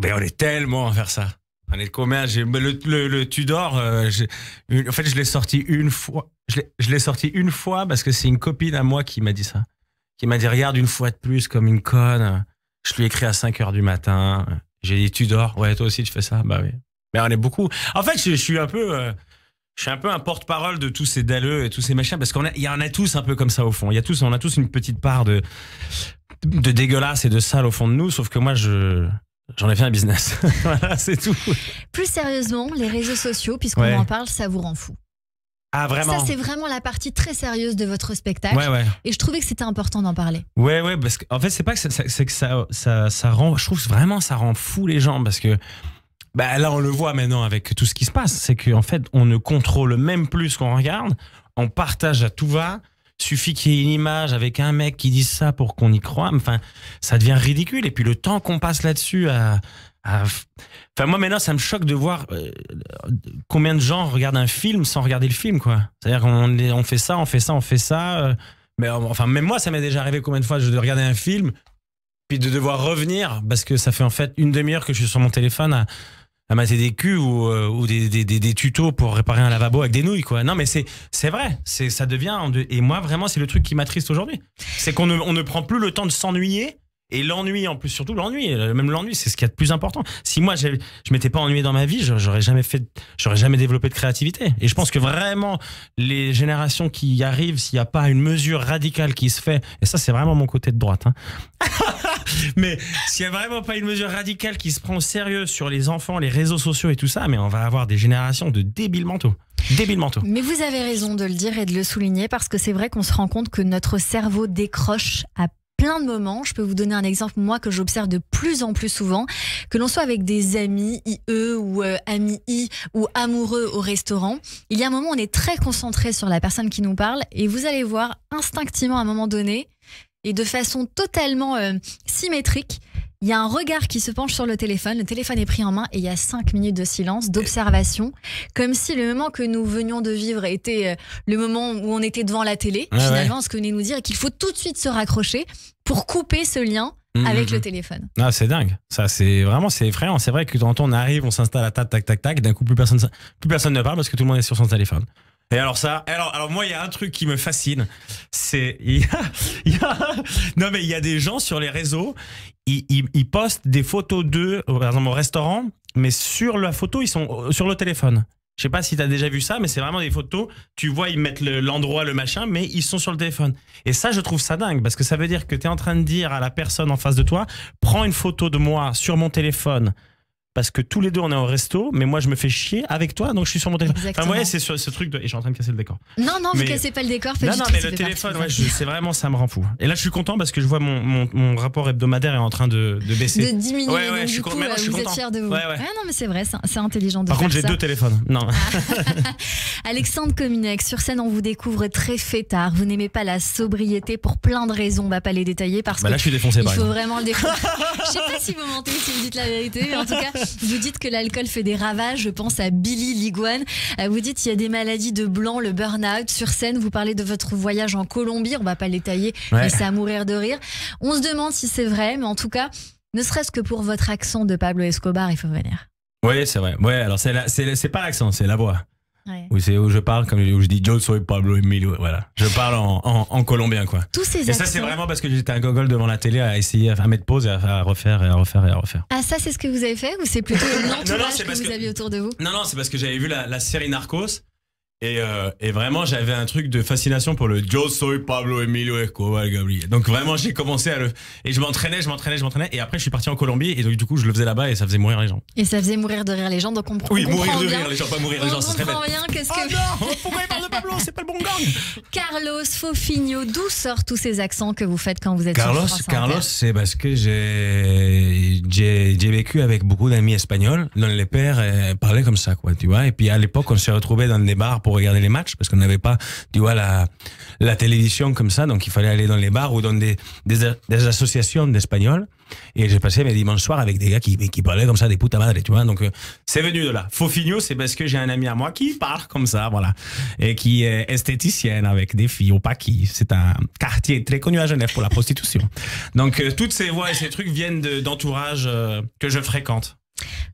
Ben on est tellement à faire ça. On est de combien? Le Tudor, en fait, je l'ai sorti une fois. Je l'ai sorti une fois parce que c'est une copine à moi qui m'a dit ça. Qui m'a dit, regarde une fois de plus comme une conne. Je lui ai écrit à 5h du matin. J'ai dit, Tudor, ouais, toi aussi tu fais ça? Bah oui. Mais on est beaucoup. En fait, je suis un peu un porte-parole de tous ces dalleux et tous ces machins, parce qu'il y en a tous un peu comme ça au fond. On a tous une petite part de dégueulasse et de sale au fond de nous, sauf que moi, j'en ai fait un business. Voilà, c'est tout. Plus sérieusement, les réseaux sociaux, puisqu'on en parle, ça vous rend fou. Ah, vraiment? Ça, c'est vraiment la partie très sérieuse de votre spectacle. Ouais. Et je trouvais que c'était important d'en parler. Ouais, parce qu'en fait, c'est pas que ça rend, je trouve vraiment ça rend fou les gens, parce que là, on le voit maintenant avec tout ce qui se passe, c'est qu'en fait, on ne contrôle même plus ce qu'on regarde, on partage à tout va. Suffit qu'il y ait une image avec un mec qui dit ça pour qu'on y croie. Enfin, ça devient ridicule. Et puis le temps qu'on passe là-dessus Enfin, moi maintenant, ça me choque de voir combien de gens regardent un film sans regarder le film, quoi. C'est-à-dire qu'on fait ça. Mais enfin, même moi, ça m'est déjà arrivé combien de fois de regarder un film puis de devoir revenir parce que ça fait en fait une demi-heure que je suis sur mon téléphone à mater des culs ou des tutos pour réparer un lavabo avec des nouilles, quoi. Non, mais c'est vrai, ça devient... Et moi, vraiment, c'est le truc qui m'attriste aujourd'hui. C'est qu'on ne prend plus le temps de s'ennuyer Et l'ennui, en plus, surtout l'ennui, même l'ennui, c'est ce qu'il y a de plus important. Si moi, je m'étais pas ennuyé dans ma vie, j'aurais jamais développé de créativité. Et je pense que vraiment, les générations qui arrivent, s'il n'y a pas une mesure radicale qui se fait, et ça, c'est vraiment mon côté de droite, hein. Mais s'il n'y a vraiment pas une mesure radicale qui se prend au sérieux sur les enfants, les réseaux sociaux et tout ça, mais on va avoir des générations de débiles mentaux. Mais vous avez raison de le dire et de le souligner parce que c'est vrai qu'on se rend compte que notre cerveau décroche à plein de moments. Je peux vous donner un exemple, moi, que j'observe de plus en plus souvent, que l'on soit avec des amis, IE ou amis I ou amoureux au restaurant. Il y a un moment où on est très concentré sur la personne qui nous parle et vous allez voir instinctivement à un moment donné et de façon totalement symétrique, il y a un regard qui se penche sur le téléphone est pris en main et il y a 5 minutes de silence, d'observation, comme si le moment que nous venions de vivre était le moment où on était devant la télé, finalement, ce que venait nous dire, et qu'il faut tout de suite se raccrocher pour couper ce lien avec le téléphone. Ah, c'est dingue. Ça, c'est effrayant. C'est vrai que quand on arrive, on s'installe à tac, tac, tac, tac, d'un coup, plus personne ne parle parce que tout le monde est sur son téléphone. Et alors moi, il y a un truc qui me fascine, c'est il y a des gens sur les réseaux, ils postent des photos d'eux, par exemple au restaurant, mais sur la photo, ils sont sur le téléphone. Je sais pas si tu as déjà vu ça, mais c'est vraiment des photos, tu vois, ils mettent l'endroit, le machin, mais ils sont sur le téléphone. Et ça, je trouve ça dingue, parce que ça veut dire que tu es en train de dire à la personne en face de toi, prends une photo de moi sur mon téléphone, parce que tous les deux on est au resto, mais moi je me fais chier avec toi, donc je suis sur mon téléphone. Exactement. Enfin, ouais, c'est ce truc de. Et je suis en train de casser le décor. Non, vous cassez pas le décor. Non, mais le téléphone, c'est vraiment, ça me rend fou. Et là, je suis content parce que je vois mon rapport hebdomadaire est en train de baisser. De diminuer. Ouais, je suis content. Vous êtes fiers de vous. Ouais, non, mais c'est vrai, c'est intelligent de faire ça. Par contre, j'ai 2 téléphones. Non. Alexandre Kominek, sur scène, on vous découvre très fêtard. Vous n'aimez pas la sobriété pour plein de raisons. On va pas les détailler parce que là, je suis défoncé. Il faut vraiment le découvrir. Je sais pas si vous mentez, si vous dites la vérité, mais en tout cas, vous dites que l'alcool fait des ravages. Je pense à Billy Liguane. Vous dites qu'il y a des maladies de blanc, le burn-out. Sur scène, vous parlez de votre voyage en Colombie. On va pas le détailler, mais c'est à mourir de rire. On se demande si c'est vrai, mais en tout cas, ne serait-ce que pour votre accent de Pablo Escobar, il faut venir. Oui, c'est vrai. Ouais, alors c'est pas l'accent, c'est la voix. Ouais. Oui, c'est où je parle, où je dis Yo soy Pablo Emilio, voilà. Je parle en colombien, quoi. Tous ces accents. Et ça, c'est vraiment parce que j'étais un gogol devant la télé à essayer à mettre pause et à refaire. Ah, ça, c'est ce que vous avez fait ou c'est plutôt l'entourage que vous aviez autour de vous? Non, c'est parce que j'avais vu la série Narcos. Et vraiment, j'avais un truc de fascination pour le Yo soy Pablo Emilio Escobar Gabriel. Donc vraiment, j'ai commencé et je m'entraînais. Et après, je suis parti en Colombie et donc du coup, je le faisais là-bas et ça faisait mourir les gens. Et ça faisait mourir de rire les gens, donc on comprend. Oui, mourir de rire les gens, pas mourir les gens, ça serait bête. Bien, qu'est-ce que. Oh non, pourquoi il parle de Pablo? C'est pas le bon gang. Carlos Fofinho, d'où sortent tous ces accents que vous faites quand vous êtes sur France Inter? Carlos, c'est parce que j'ai vécu avec beaucoup d'amis espagnols dont les pères parlaient comme ça, quoi, tu vois. Et puis à l'époque, on s'est retrouvés dans des bars pour regarder les matchs parce qu'on n'avait pas, tu vois, la télévision comme ça, donc il fallait aller dans les bars ou dans des associations d'Espagnols. Et j'ai passé mes dimanches soirs avec des gars qui parlaient comme ça, des puta madre, tu vois. Donc c'est venu de là. Fofinho, c'est parce que j'ai un ami à moi qui parle comme ça, voilà, et qui est esthéticienne avec des filles au Paquis. C'est un quartier très connu à Genève pour la prostitution. Donc toutes ces voix et ces trucs viennent d'entourage que je fréquente.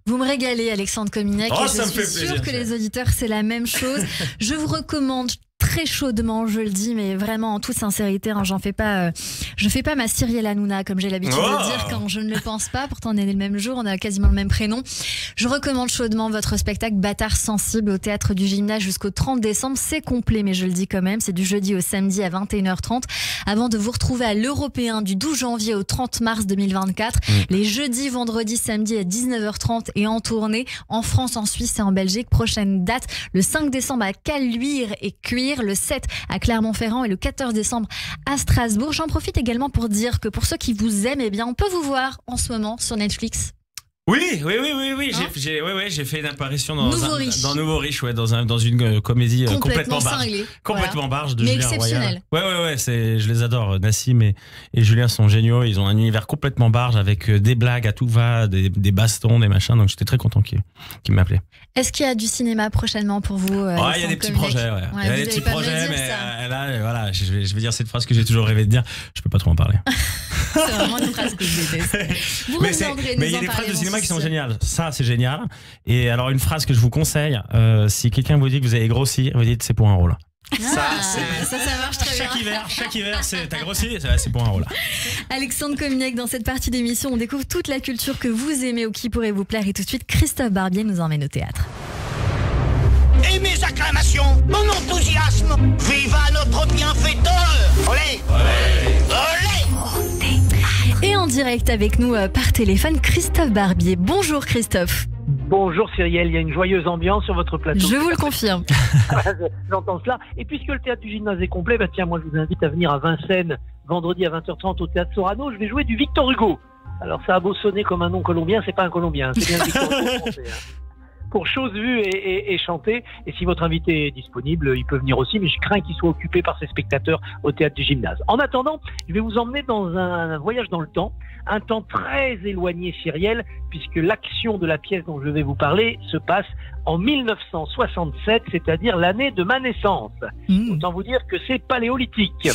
Vous me régalez, Alexandre Kominek, et je suis sûre que les auditeurs, c'est la même chose. Je vous recommande très chaudement, je le dis, mais vraiment en toute sincérité, hein, je fais pas ma Cyril Hanouna comme j'ai l'habitude de dire quand je ne le pense pas. Pourtant, on est né le même jour, on a quasiment le même prénom. Je recommande chaudement votre spectacle Bâtard sensible au Théâtre du Gymnase jusqu'au 30 décembre. C'est complet, mais je le dis quand même, c'est du jeudi au samedi à 21h30 avant de vous retrouver à l'Européen du 12 janvier au 30 mars 2024. Les jeudis, vendredis, samedis à 19h30 et en tournée en France, en Suisse et en Belgique. Prochaine date, le 5 décembre à Caluire et Cuire, le 7 à Clermont-Ferrand et le 14 décembre à Strasbourg. J'en profite également pour dire que pour ceux qui vous aiment, eh bien, on peut vous voir en ce moment sur Netflix. Oui. Hein? J'ai fait une apparition dans Nouveau Riche, dans une comédie complètement barge de mais Julien exceptionnel. Royal. Ouais, je les adore. Nassim et Julien sont géniaux. Ils ont un univers complètement barge avec des blagues à tout va, des bastons, des machins. Donc j'étais très content qu'ils m'appelaient. Est-ce qu'il y a du cinéma prochainement pour vous? Il y a des petits projets. Il y a des petits projets, mais là, voilà, je vais dire cette phrase que j'ai toujours rêvé de dire. Je peux pas trop en parler. C'est vraiment une phrase que je déteste. Mais il y a des phrases de cinéma qui sont géniales. Ça, c'est génial. Et alors, une phrase que je vous conseille, si quelqu'un vous dit que vous avez grossi, vous dites c'est pour un rôle. Ça marche très bien. Chaque hiver, t'as grossi, c'est pour un rôle. Alexandre Kominec, dans cette partie d'émission, on découvre toute la culture que vous aimez ou qui pourrait vous plaire. Et tout de suite, Christophe Barbier nous emmène au théâtre. Et mes acclamations, mon enthousiasme, viva notre bienfaiteur. Olé, olé, olé. Et en direct avec nous par téléphone, Christophe Barbier. Bonjour Christophe. Bonjour Cyrielle, il y a une joyeuse ambiance sur votre plateau. Je vous le confirme. J'entends cela. Et puisque le théâtre du gymnase est complet, tiens, moi je vous invite à venir à Vincennes, vendredi à 20h30 au théâtre Sorano. Je vais jouer du Victor Hugo. Alors ça a beau sonner comme un nom colombien, c'est pas un colombien, c'est bien Victor Hugo français. Pour chose vue et chantée. Et si votre invité est disponible, il peut venir aussi, mais je crains qu'il soit occupé par ses spectateurs au théâtre du gymnase. En attendant, je vais vous emmener dans un voyage dans le temps, un temps très éloigné, Cyrielle, puisque l'action de la pièce dont je vais vous parler se passe en 1967, c'est-à-dire l'année de ma naissance. Autant vous dire que c'est paléolithique.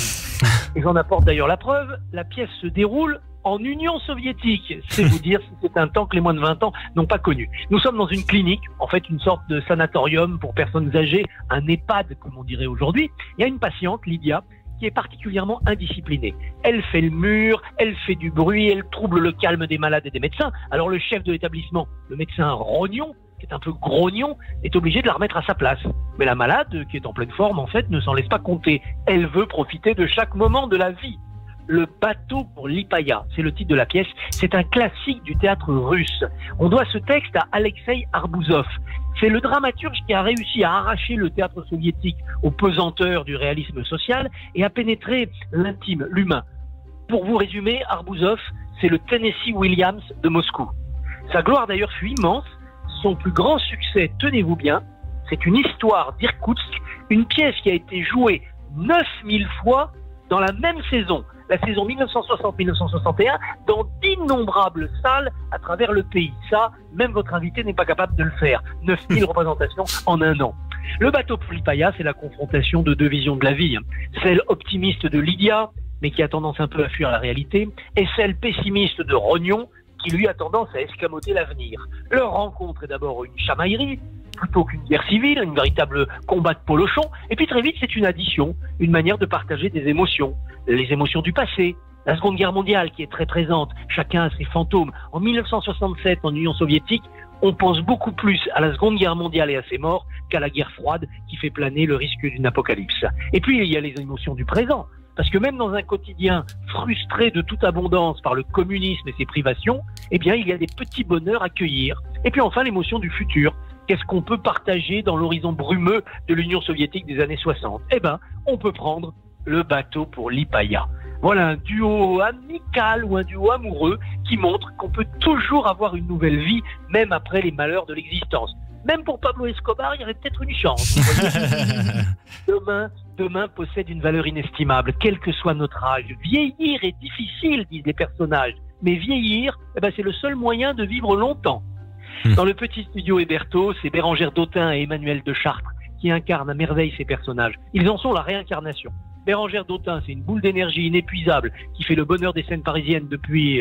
Et j'en apporte d'ailleurs la preuve, la pièce se déroule en Union soviétique. C'est vous dire si c'est un temps que les moins de 20 ans n'ont pas connu. Nous sommes dans une clinique, en fait une sorte de sanatorium pour personnes âgées, un EHPAD comme on dirait aujourd'hui. Il y a une patiente, Lydia, qui est particulièrement indisciplinée. Elle fait le mur, elle fait du bruit, elle trouble le calme des malades et des médecins. Alors le chef de l'établissement, le médecin Rognon, qui est un peu grognon, est obligé de la remettre à sa place. Mais la malade, qui est en pleine forme, en fait, ne s'en laisse pas compter. Elle veut profiter de chaque moment de la vie. Le bateau pour Lipaya, c'est le titre de la pièce. C'est un classique du théâtre russe. On doit ce texte à Alexei Arbuzov. C'est le dramaturge qui a réussi à arracher le théâtre soviétique aux pesanteurs du réalisme social et à pénétrer l'intime, l'humain. Pour vous résumer, Arbuzov, c'est le Tennessee Williams de Moscou. Sa gloire d'ailleurs fut immense. Son plus grand succès, tenez-vous bien, c'est une histoire d'Irkoutsk, une pièce qui a été jouée 9000 fois dans la même saison. La saison 1960-1961 dans d'innombrables salles à travers le pays. Ça, même votre invité n'est pas capable de le faire. 9000 représentations en un an. Le bateau pour Lipaya, c'est la confrontation de deux visions de la vie. Celle optimiste de Lydia, mais qui a tendance un peu à fuir la réalité, et celle pessimiste de Rognon, qui lui a tendance à escamoter l'avenir. Leur rencontre est d'abord une chamaillerie, plutôt qu'une guerre civile, une véritable combat de polochon, et puis très vite c'est une addition, une manière de partager des émotions, les émotions du passé, la Seconde Guerre mondiale qui est très présente, chacun a ses fantômes. En 1967, en Union soviétique, on pense beaucoup plus à la Seconde Guerre mondiale et à ses morts qu'à la guerre froide qui fait planer le risque d'une apocalypse. Et puis il y a les émotions du présent, parce que même dans un quotidien frustré de toute abondance par le communisme et ses privations, eh bien il y a des petits bonheurs à cueillir. Et puis enfin l'émotion du futur. Qu'est-ce qu'on peut partager dans l'horizon brumeux de l'Union soviétique des années 60 ? Eh ben, on peut prendre le bateau pour Lipaya. Voilà un duo amical ou un duo amoureux qui montre qu'on peut toujours avoir une nouvelle vie, même après les malheurs de l'existence. Même pour Pablo Escobar, il y aurait peut-être une chance. Demain possède une valeur inestimable, quel que soit notre âge. Vieillir est difficile, disent les personnages. Mais vieillir, eh ben, c'est le seul moyen de vivre longtemps. Dans le petit studio Héberto, c'est Bérengère Dautun et Emmanuel de Chartres qui incarnent à merveille ces personnages. Ils en sont la réincarnation. Bérengère Dautun, c'est une boule d'énergie inépuisable qui fait le bonheur des scènes parisiennes depuis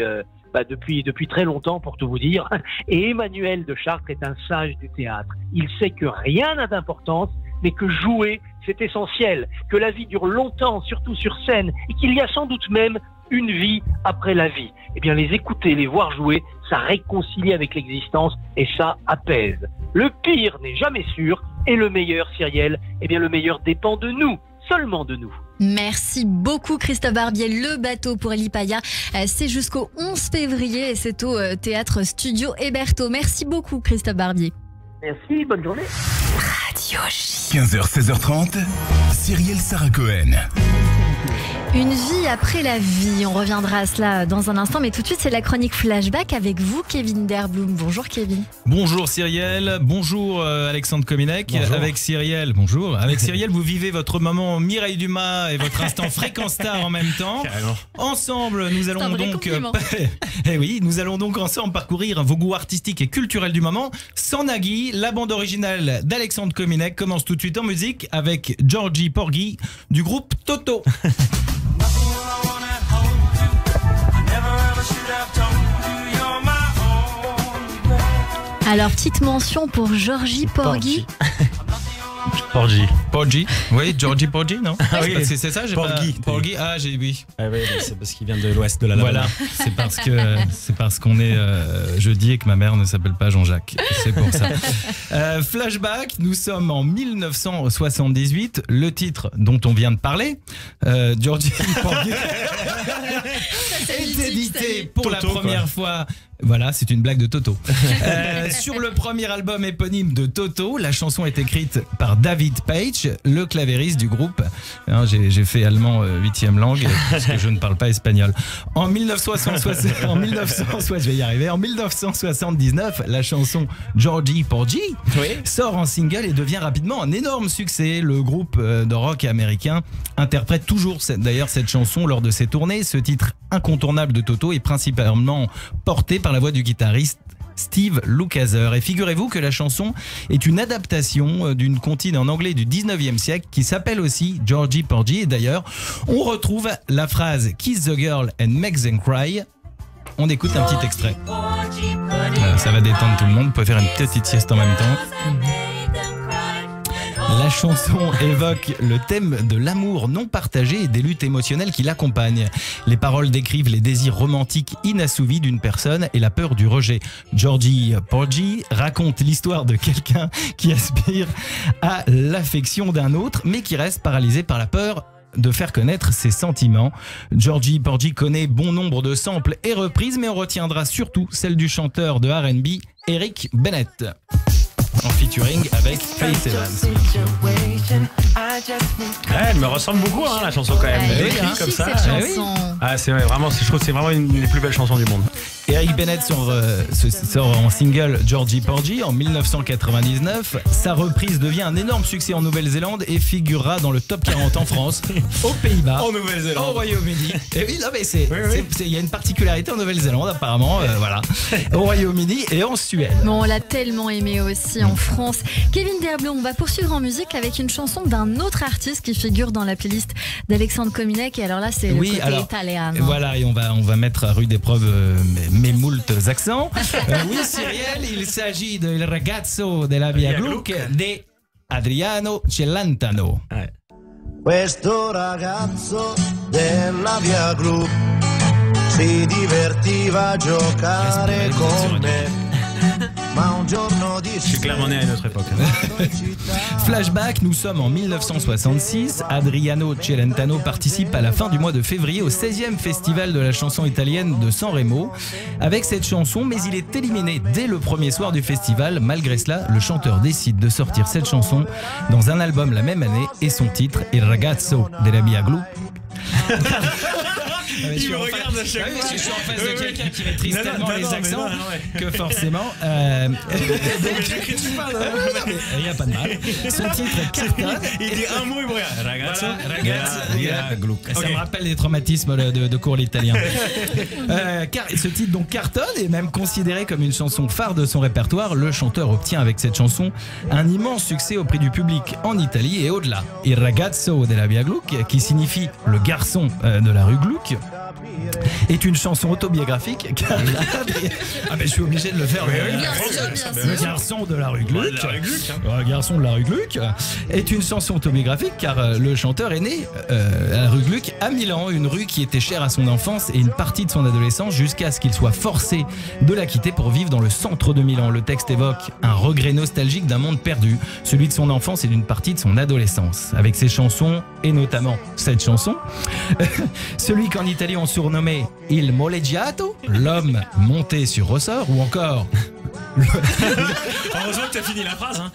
très longtemps, pour tout vous dire. Et Emmanuel de Chartres est un sage du théâtre. Il sait que rien n'a d'importance, mais que jouer, c'est essentiel, que la vie dure longtemps, surtout sur scène, et qu'il y a sans doute même une vie après la vie. Eh bien, les écouter, les voir jouer, ça réconcilie avec l'existence et ça apaise. Le pire n'est jamais sûr, et le meilleur, Cyrielle, eh bien, le meilleur dépend de nous, seulement de nous. Merci beaucoup Christophe Barbier. Le bateau pour Lipaya, c'est jusqu'au 11 février et c'est au théâtre Studio Héberto. Merci beaucoup Christophe Barbier. Merci, bonne journée. Radio J. 15h, 16h30, Cyrielle Sarah Cohen. Une vie après la vie, on reviendra à cela dans un instant, mais tout de suite c'est la chronique Flashback avec vous Kevin Derblum. Bonjour Kevin. Bonjour Cyrielle, bonjour Alexandre Kominec. Bonjour. Avec Cyrielle, bonjour. Avec Cyrielle, vous vivez votre moment Mireille Dumas et votre instant Fréquence Star en même temps. Carrément. Ensemble, nous allons donc eh oui, nous allons donc ensemble parcourir vos goûts artistiques et culturels du moment. Sans Nagui, la bande originale d'Alexandre Kominec commence tout de suite en musique avec Georgie Porgy du groupe Toto. Alors petite mention pour Georgie Porgy. Porgy. Oui, Georgie Porgy, non? Ah oui, c'est ça, j'ai Porgy. pas... Porgy, ah j'ai oui. Ah oui, c'est parce qu'il vient de l'ouest de l'Alabama. Voilà, c'est parce qu'on est jeudi et que ma mère ne s'appelle pas Jean-Jacques. C'est pour ça. Flashback, nous sommes en 1978. Le titre dont on vient de parler, Georgie Porgy, est édité pour la première fois. Voilà, c'est une blague de Toto. Sur le premier album éponyme de Toto, la chanson est écrite par David Paich, le clavériste du groupe. Hein, j'ai fait allemand 8e langue parce que je ne parle pas espagnol. En 1979, la chanson Georgie Porgy sort en single et devient rapidement un énorme succès. Le groupe de rock américain interprète toujours d'ailleurs cette chanson lors de ses tournées. Ce titre incontournable de Toto est principalement porté par la voix du guitariste Steve Lukather. Et figurez-vous que la chanson est une adaptation d'une comptine en anglais du 19e siècle qui s'appelle aussi Georgie Porgy. Et d'ailleurs, on retrouve la phrase Kiss the girl and make them cry. On écoute un petit extrait. Ça va détendre tout le monde. Vous pouvez faire une petite sieste en même temps. La chanson évoque le thème de l'amour non partagé et des luttes émotionnelles qui l'accompagnent. Les paroles décrivent les désirs romantiques inassouvis d'une personne et la peur du rejet. Georgie Porgy raconte l'histoire de quelqu'un qui aspire à l'affection d'un autre, mais qui reste paralysé par la peur de faire connaître ses sentiments. Georgie Porgy connaît bon nombre de samples et reprises, mais on retiendra surtout celle du chanteur de R&B Eric Bennett, en featuring avec Faith Evans. Elle me ressemble beaucoup, hein, la chanson quand même. Elle est Écrite magnifique, comme ça. cette chanson. Ah, c'est vraiment, je trouve que c'est vraiment une des plus belles chansons du monde. Eric Bennett sort en single Georgie Porgy en 1999. Sa reprise devient un énorme succès en Nouvelle-Zélande et figurera dans le top 40 en France, aux Pays-Bas, En Nouvelle-Zélande. au Royaume-Uni. Et oui, non, mais il y a une particularité en Nouvelle-Zélande apparemment, voilà. Au Royaume-Uni et en Suède. Bon, on l'a tellement aimé aussi en France. Kevin Diablo, on va poursuivre en musique avec une chanson d'un autre artiste qui figure dans la playlist d'Alexandre Kominek. Et alors là, c'est le côté italien. Voilà, et on va mettre à rude épreuve mes moultes accents. Oui, Cyrielle, il s'agit de Il ragazzo della Via Gluck de Adriano Celentano. Questo ragazzo della Via Gluck si divertiva a giocare con me. Je suis clairement né à une autre époque. Flashback, nous sommes en 1966. Adriano Celentano participe à la fin du mois de février au 16e festival de la chanson italienne de Sanremo avec cette chanson, mais il est éliminé dès le premier soir du festival. Malgré cela, le chanteur décide de sortir cette chanson dans un album la même année et son titre Il ragazzo della Via Gluck. Il me regarde à chaque fois. Je suis en face de quelqu'un qui maîtrise tellement les accents que forcément. Il n'y a pas de mal. Son titre cartonne. Il dit un mot, il me regarde. Ragazzo, Via Gluck. Ça me rappelle des traumatismes de cours l'italien. Ce titre donc cartonne est même considéré comme une chanson phare de son répertoire. Le chanteur obtient avec cette chanson un immense succès auprès du public en Italie et au-delà. Il ragazzo della Via Gluck, qui signifie le garçon de la rue Gluck, est une chanson autobiographique car je suis obligé de le faire. Le garçon de la rue Gluck, le garçon de la rue Gluck est une chanson autobiographique car le chanteur est né à la rue Gluck à Milan, une rue qui était chère à son enfance et une partie de son adolescence jusqu'à ce qu'il soit forcé de la quitter pour vivre dans le centre de Milan. Le texte évoque un regret nostalgique d'un monde perdu, celui de son enfance et d'une partie de son adolescence. Avec ses chansons et notamment cette chanson, celui qu'en Italie on surnommé Il Moleggiato, l'homme monté sur ressort, ou encore heureusement que t'as fini la phrase, hein.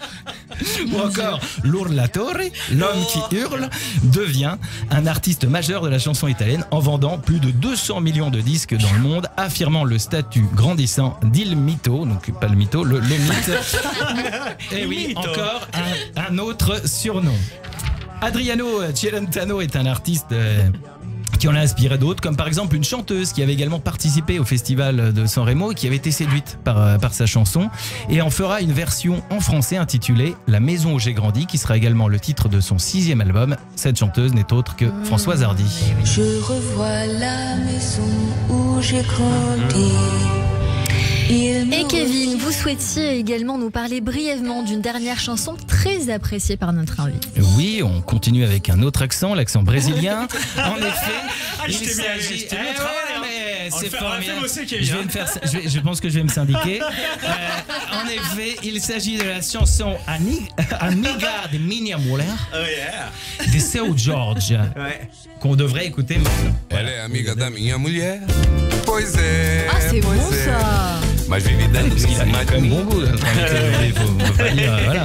Ou encore l'urlatore, l'homme qui hurle, devient un artiste majeur de la chanson italienne en vendant plus de 200 millions de disques dans le monde, affirmant le statut grandissant d'Il Mito, donc pas le mytho, le mythe. Et oui, encore un autre surnom. Adriano Celentano est un artiste qui en a inspiré d'autres, comme par exemple une chanteuse qui avait également participé au festival de Sanremo et qui avait été séduite par sa chanson, et en fera une version en français intitulée La maison où j'ai grandi, qui sera également le titre de son 6e album. Cette chanteuse n'est autre que Françoise Hardy. Je revois la maison où j'ai grandi. Et Kevin, vous souhaitiez également nous parler brièvement d'une dernière chanson très appréciée par notre invité. Oui, on continue avec un autre accent, l'accent brésilien. En effet, il s'agit... C'est formidable. Je pense que je vais me syndiquer. En effet, il s'agit de la chanson Amiga de Minha Mulher de Seu Jorge, qu'on devrait écouter maintenant. Elle est amiga da minha mulher. Pois é. Ah, c'est bon ça. Mas vive dando parce qu'il a quand même bon goût. Faut pas dire, voilà.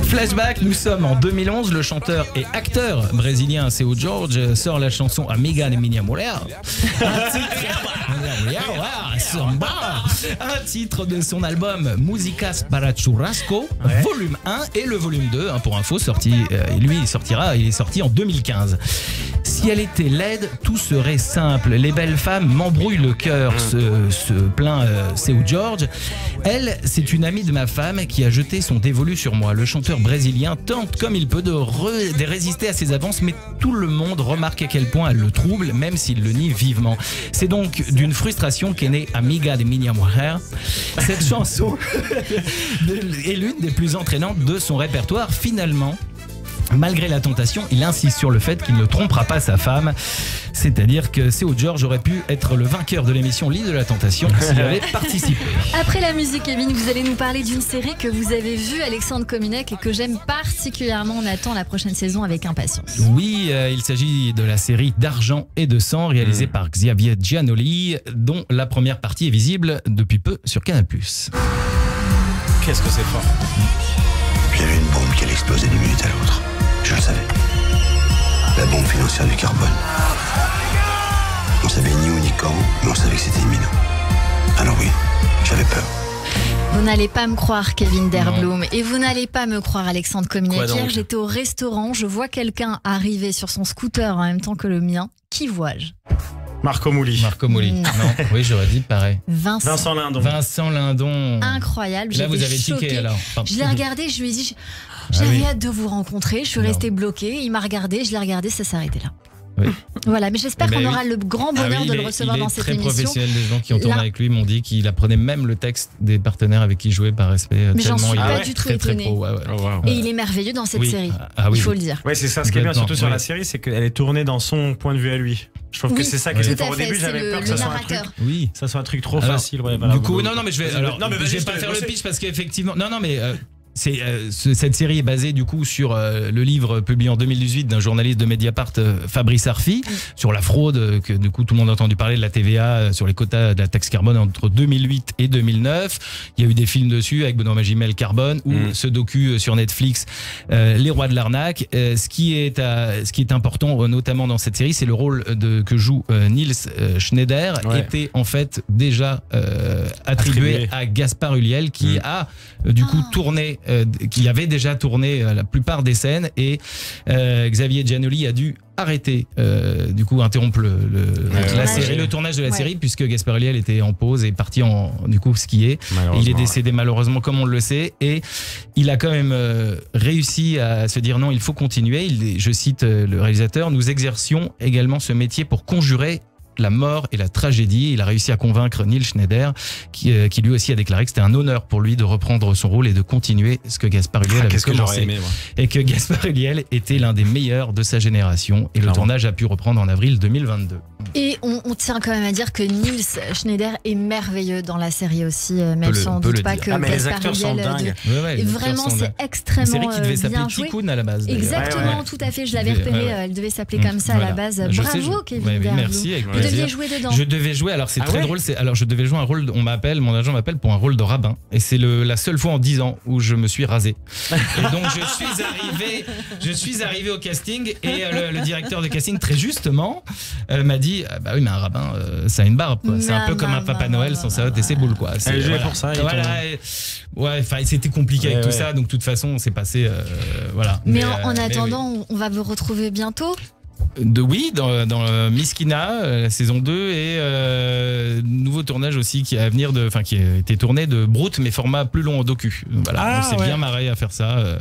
Flashback, nous sommes en 2011, le chanteur et acteur brésilien Seu Jorge sort la chanson Amiga de Minha Mulher. Un titre de son album Músicas para Churrasco, volume 1 et le volume 2, pour info, il est sorti en 2015. Si elle était laide, tout serait simple. Les belles femmes m'embrouillent le cœur, se plaint Seu Jorge. Elle, c'est une amie de ma femme qui a jeté son dévolu sur moi. Le chanteur brésilien tente comme il peut de résister à ses avances, mais tout le monde remarque à quel point elle le trouble, même s'il le nie vivement. C'est donc d'une frustration qu'est née Amiga de Minha Mulher. Cette chanson est l'une des plus entraînantes de son répertoire. Finalement, malgré la tentation, il insiste sur le fait qu'il ne trompera pas sa femme. C'est-à-dire que Seu Jorge aurait pu être le vainqueur de l'émission L'île de la Tentation s'il avait participé. Après la musique, Kevin, vous allez nous parler d'une série que vous avez vue, Alexandre Kominek, et que j'aime particulièrement. On attend la prochaine saison avec impatience. Oui, il s'agit de la série D'argent et de sang, réalisée par Xavier Giannoli, dont la première partie est visible depuis peu sur Canal+. Qu'est-ce que c'est fort. Il y avait une bombe qui allait exploser d'une minute à l'autre. Je le savais. La bombe financière du carbone. On savait ni où ni quand, mais on savait que c'était imminent. Alors oui, j'avais peur. Vous n'allez pas me croire, Kevin Derblum, et vous n'allez pas me croire, Alexandre Kominek. Hier, j'étais au restaurant, je vois quelqu'un arriver sur son scooter en même temps que le mien. Qui vois-je ? Marco Mouli. Non, oui, j'aurais dit pareil. Vincent Lindon. Incroyable. Là, vous avez choquée. tiqué alors. Je l'ai regardé, je lui ai dit, j'avais hâte de vous rencontrer. Je suis restée bloquée. Il m'a regardé, je l'ai regardé, ça s'est arrêté là. Oui. Voilà, mais j'espère qu'on aura le grand bonheur de le recevoir dans cette émission. Il est très professionnel. Les gens qui ont tourné avec lui m'ont dit qu'il apprenait même le texte des partenaires avec qui il jouait par respect. Mais j'en suis pas du tout très étonnée. pro. Et il est merveilleux dans cette série. Il faut le dire. Ouais, c'est ça. Ce qui est bien surtout sur la série, c'est qu'elle est tournée dans son point de vue à lui. Je trouve que c'est ça qui est fort. Au début, j'avais peur que ça soit un truc trop facile. Du coup, non, mais je vais pas faire le pitch parce qu'effectivement, cette série est basée du coup sur le livre publié en 2018 d'un journaliste de Mediapart, Fabrice Arfi, sur la fraude que du coup tout le monde a entendu parler de la TVA sur les quotas de la taxe carbone entre 2008 et 2009. Il y a eu des films dessus avec Benoît Magimel, Carbone, ou ce docu sur Netflix, Les Rois de l'arnaque. Ce qui est important notamment dans cette série, c'est le rôle que joue Nils Schneider, était en fait déjà attribué à Gaspard Ulliel, qui a du coup tourné, qui avait déjà tourné la plupart des scènes, et Xavier Giannoli a dû arrêter, du coup interrompre le tournage de la série, puisque Gaspard Ulliel était en pause et parti du coup skier. Et il est décédé malheureusement, comme on le sait, et il a quand même réussi à se dire non, il faut continuer. Je cite le réalisateur: nous exercions également ce métier pour conjurer la mort et la tragédie. Il a réussi à convaincre Nils Schneider, qui lui aussi a déclaré que c'était un honneur pour lui de reprendre son rôle et de continuer ce que Gaspard Ulliel avait commencé. Et que Gaspard Ulliel était l'un des meilleurs de sa génération. Et le tournage a pu reprendre en avril 2022. Et on tient quand même à dire que Nils Schneider est merveilleux dans la série aussi, même si on ne doute pas que Gaspard Ulliel... Vraiment, c'est extrêmement bien joué. C'est une série qui devait s'appeler Tikkun à la base. Exactement, tout à fait. Je l'avais repéré. Elle devait s'appeler comme ça à la base. Bravo, Kevin. Merci. Vous deviez jouer dedans. Je devais jouer, alors c'est très drôle, alors je devais jouer un rôle, mon agent m'appelle pour un rôle de rabbin, et c'est la seule fois en 10 ans où je me suis rasé. Et donc je suis arrivé au casting, et le directeur de casting très justement m'a dit bah oui, mais un rabbin ça a une barbe, quoi. C'est un peu comme un Papa Noël sans sa hotte et ses boules, quoi. Elle jouait pour ça. Ouais, c'était compliqué avec tout ça, donc de toute façon on s'est passé voilà. Mais en attendant, on va vous retrouver bientôt. Oui, dans Miskina, la saison 2, et nouveau tournage aussi qui est à venir, qui a été tourné de Brut, mais format plus long en docu. Voilà, on s'est bien marré à faire ça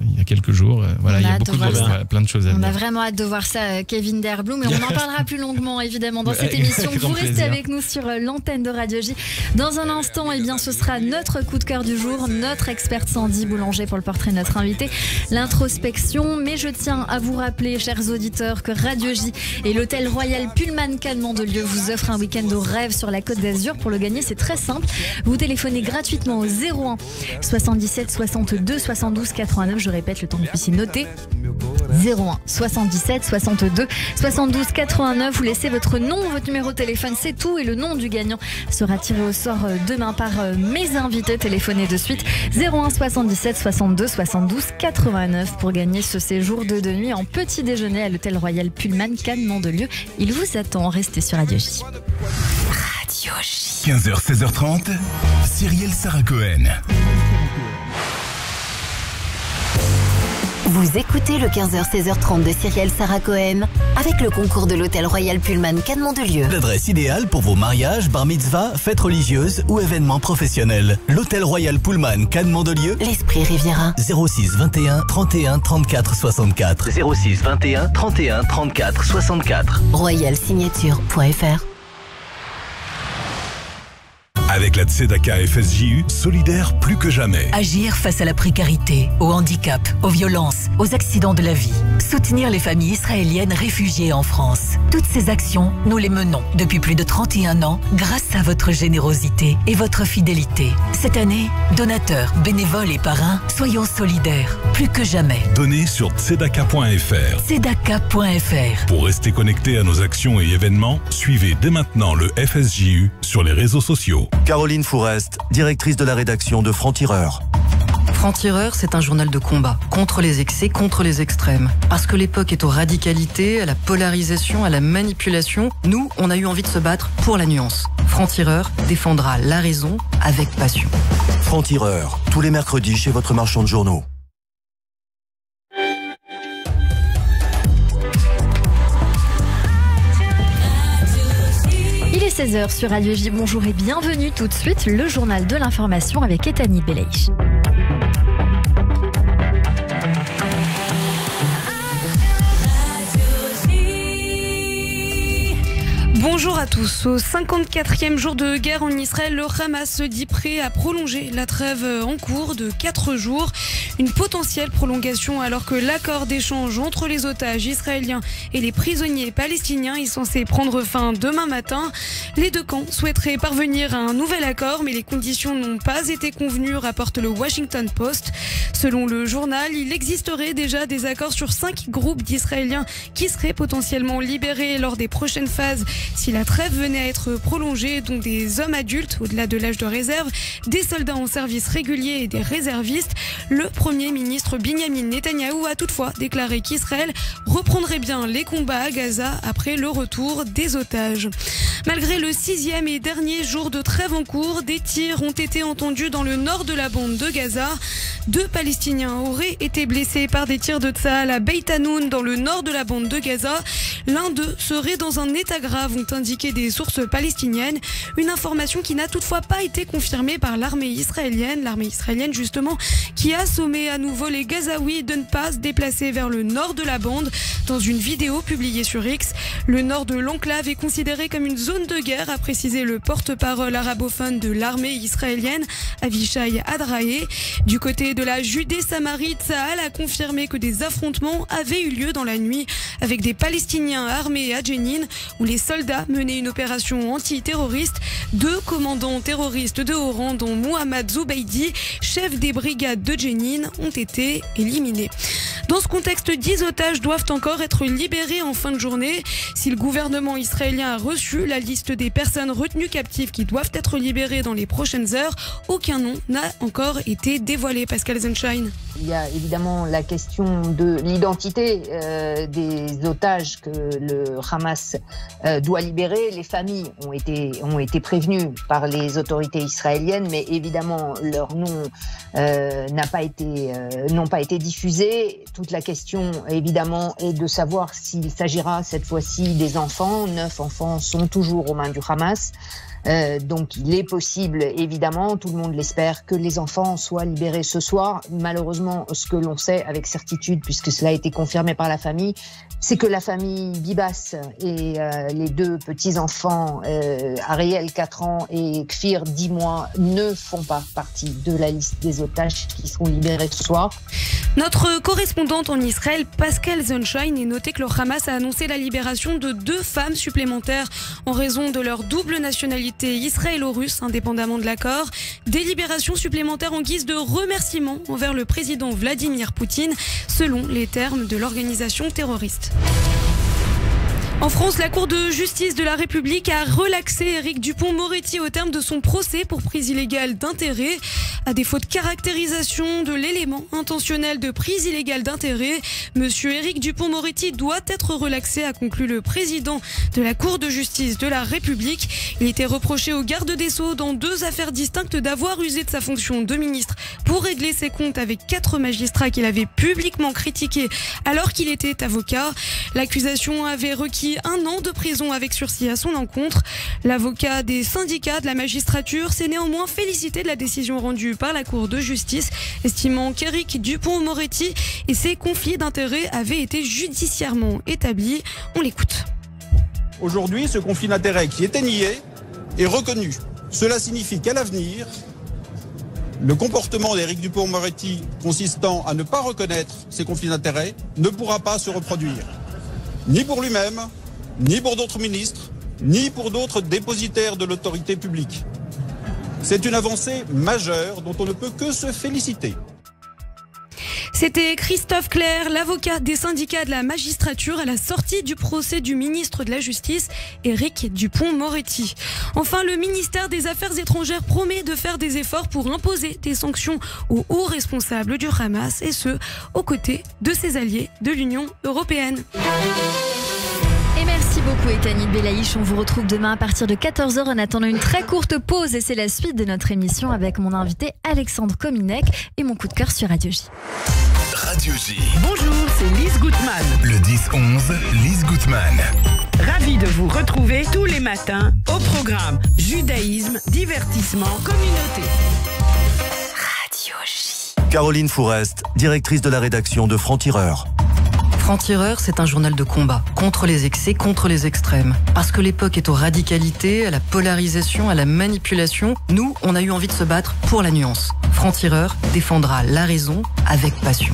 il y a quelques jours. Voilà, il y a plein de choses à On venir. a vraiment hâte de voir ça, Kevin Derblum, et on en parlera plus longuement évidemment dans cette émission. Vous restez plaisir. avec nous sur l'antenne de Radio J. Dans un instant, ce sera notre coup de cœur du jour, notre experte Sandy Boulanger pour le portrait de notre invité, l'introspection. Mais je tiens à vous rappeler, chers auditeurs, que Radio J et l'hôtel Royal Pullman Cannes Mandelieu vous offrent un week-end au rêve sur la Côte d'Azur. Pour le gagner, c'est très simple. Vous téléphonez gratuitement au 01 77 62 72 89. Je répète, le temps que vous puissiez noter. 01 77 62 72 89. Vous laissez votre nom, votre numéro de téléphone, c'est tout, et le nom du gagnant sera tiré au sort demain par mes invités. Téléphonez de suite 01 77 62 72 89 pour gagner ce séjour de 2 nuits en petit déjeuner à l'hôtel Royal Pullman Cannes Mandelieu. Il vous attend. Restez sur Radio J. Radio J. 15h, 16h30, Cyrielle Sarah Cohen. Vous écoutez le 15h-16h30 de Cyrielle Sarah Cohen avec le concours de l'hôtel Royal Pullman Cannes Mandelieu. L'adresse idéale pour vos mariages, bar mitzvah, fêtes religieuses ou événements professionnels. L'hôtel Royal Pullman Cannes Mandelieu. L'Esprit Riviera. 06 21 31 34 64. 06 21 31 34 64. Royalsignature.fr. Avec la Tzedaka FSJU, solidaire plus que jamais. Agir face à la précarité, au handicap, aux violences, aux accidents de la vie. Soutenir les familles israéliennes réfugiées en France. Toutes ces actions, nous les menons depuis plus de 31 ans grâce à votre générosité et votre fidélité. Cette année, donateurs, bénévoles et parrains, soyons solidaires plus que jamais. Donnez sur tzedaka.fr. Tzedaka.fr. Pour rester connecté à nos actions et événements, suivez dès maintenant le FSJU sur les réseaux sociaux. Caroline Fourest, directrice de la rédaction de Franc-Tireur. Franc-Tireur, c'est un journal de combat, contre les excès, contre les extrêmes. Parce que l'époque est aux radicalités, à la polarisation, à la manipulation, nous, on a eu envie de se battre pour la nuance. Franc-Tireur défendra la raison avec passion. Franc-Tireur, tous les mercredis chez votre marchand de journaux. Il est 16h sur Radio J. Bonjour et bienvenue tout de suite, le journal de l'information avec Etani Belaïch. Bonjour à tous. Au 54e jour de guerre en Israël, le Hamas se dit prêt à prolonger la trêve en cours de 4 jours. Une potentielle prolongation alors que l'accord d'échange entre les otages israéliens et les prisonniers palestiniens est censé prendre fin demain matin. Les deux camps souhaiteraient parvenir à un nouvel accord, mais les conditions n'ont pas été convenues, rapporte le Washington Post. Selon le journal, il existerait déjà des accords sur 5 groupes d'Israéliens qui seraient potentiellement libérés lors des prochaines phases si la trêve venait à être prolongée, dont des hommes adultes au-delà de l'âge de réserve, des soldats en service régulier et des réservistes. Le Premier ministre Binyamin Netanyahou a toutefois déclaré qu'Israël reprendrait bien les combats à Gaza après le retour des otages. Malgré le 6e et dernier jour de trêve en cours, des tirs ont été entendus dans le nord de la bande de Gaza. 2 Palestiniens auraient été blessés par des tirs de Tsahal à Beit Hanoun dans le nord de la bande de Gaza. L'un d'eux serait dans un état grave, ont indiqué des sources palestiniennes. Une information qui n'a toutefois pas été confirmée par l'armée israélienne. L'armée israélienne justement qui a sommé à nouveau les Gazaouis de ne pas se déplacer vers le nord de la bande. Dans une vidéo publiée sur X, le nord de l'enclave est considéré comme une zone de guerre, a précisé le porte-parole arabophone de l'armée israélienne, Avishai Adraé. Du côté de la Judée-Samarie, Tsahal a confirmé que des affrontements avaient eu lieu dans la nuit avec des Palestiniens armés à Jenin, où les soldats menaient une opération antiterroriste. 2 commandants terroristes de haut rang, dont Mohamed Zoubeidi, chef des brigades de Jenin, ont été éliminés. Dans ce contexte, 10 otages doivent encore être libérés en fin de journée. Si le gouvernement israélien a reçu la liste des personnes retenues captives qui doivent être libérées dans les prochaines heures, aucun nom n'a encore été dévoilé. Pascal Zenschein. Il y a évidemment la question de l'identité des otages que le Hamas doit libérer. Les familles ont été prévenues par les autorités israéliennes, mais évidemment leurs noms n'ont pas été diffusés. toute la question, évidemment, est de savoir s'il s'agira cette fois-ci des enfants. 9 enfants sont toujours aux mains du Hamas. Donc il est possible, évidemment, tout le monde l'espère, que les enfants soient libérés ce soir. Malheureusement, ce que l'on sait avec certitude, puisque cela a été confirmé par la famille, c'est que la famille Bibas et les 2 petits-enfants, Ariel 4 ans et Kfir 10 mois, ne font pas partie de la liste des otages qui seront libérés ce soir. Notre correspondante en Israël, Pascal Sunshine, est noté que le Hamas a annoncé la libération de 2 femmes supplémentaires en raison de leur double nationalité israélo-russe, indépendamment de l'accord. Des libérations supplémentaires en guise de remerciement envers le président Vladimir Poutine, selon les termes de l'organisation terroriste. En France, la Cour de justice de la République a relaxé Éric Dupond-Moretti au terme de son procès pour prise illégale d'intérêt. À défaut de caractérisation de l'élément intentionnel de prise illégale d'intérêt, monsieur Éric Dupond-Moretti doit être relaxé, a conclu le président de la Cour de justice de la République. Il était reproché au garde des Sceaux dans 2 affaires distinctes d'avoir usé de sa fonction de ministre pour régler ses comptes avec 4 magistrats qu'il avait publiquement critiqués alors qu'il était avocat. L'accusation avait requis 1 an de prison avec sursis à son encontre. L'avocat des syndicats de la magistrature s'est néanmoins félicité de la décision rendue par la Cour de justice, estimant qu'Éric Dupond-Moretti et ses conflits d'intérêts avaient été judiciairement établis. On l'écoute. Aujourd'hui, ce conflit d'intérêts qui était nié est reconnu. Cela signifie qu'à l'avenir, le comportement d'Éric Dupond-Moretti consistant à ne pas reconnaître ces conflits d'intérêts ne pourra pas se reproduire. Ni pour lui-même, ni pour d'autres ministres, ni pour d'autres dépositaires de l'autorité publique. C'est une avancée majeure dont on ne peut que se féliciter. C'était Christophe Clerc, l'avocat des syndicats de la magistrature, à la sortie du procès du ministre de la Justice, Éric Dupond-Moretti. Enfin, le ministère des Affaires étrangères promet de faire des efforts pour imposer des sanctions aux hauts responsables du Hamas, et ce, aux côtés de ses alliés de l'Union européenne. Et merci beaucoup Etanit Belaïch, on vous retrouve demain à partir de 14h en attendant une très courte pause et c'est la suite de notre émission avec mon invité Alexandre Kominek et mon coup de cœur sur Radio J. Radio J. Bonjour, c'est Lise Gutmann. Le 10-11, Lise Gutmann. Ravie de vous retrouver tous les matins au programme Judaïsme, divertissement, communauté. Radio J. Caroline Fourest, directrice de la rédaction de Franc-Tireur. Franc-Tireur, c'est un journal de combat, contre les excès, contre les extrêmes. Parce que l'époque est aux radicalités, à la polarisation, à la manipulation, nous, on a eu envie de se battre pour la nuance. Franc-Tireur défendra la raison avec passion.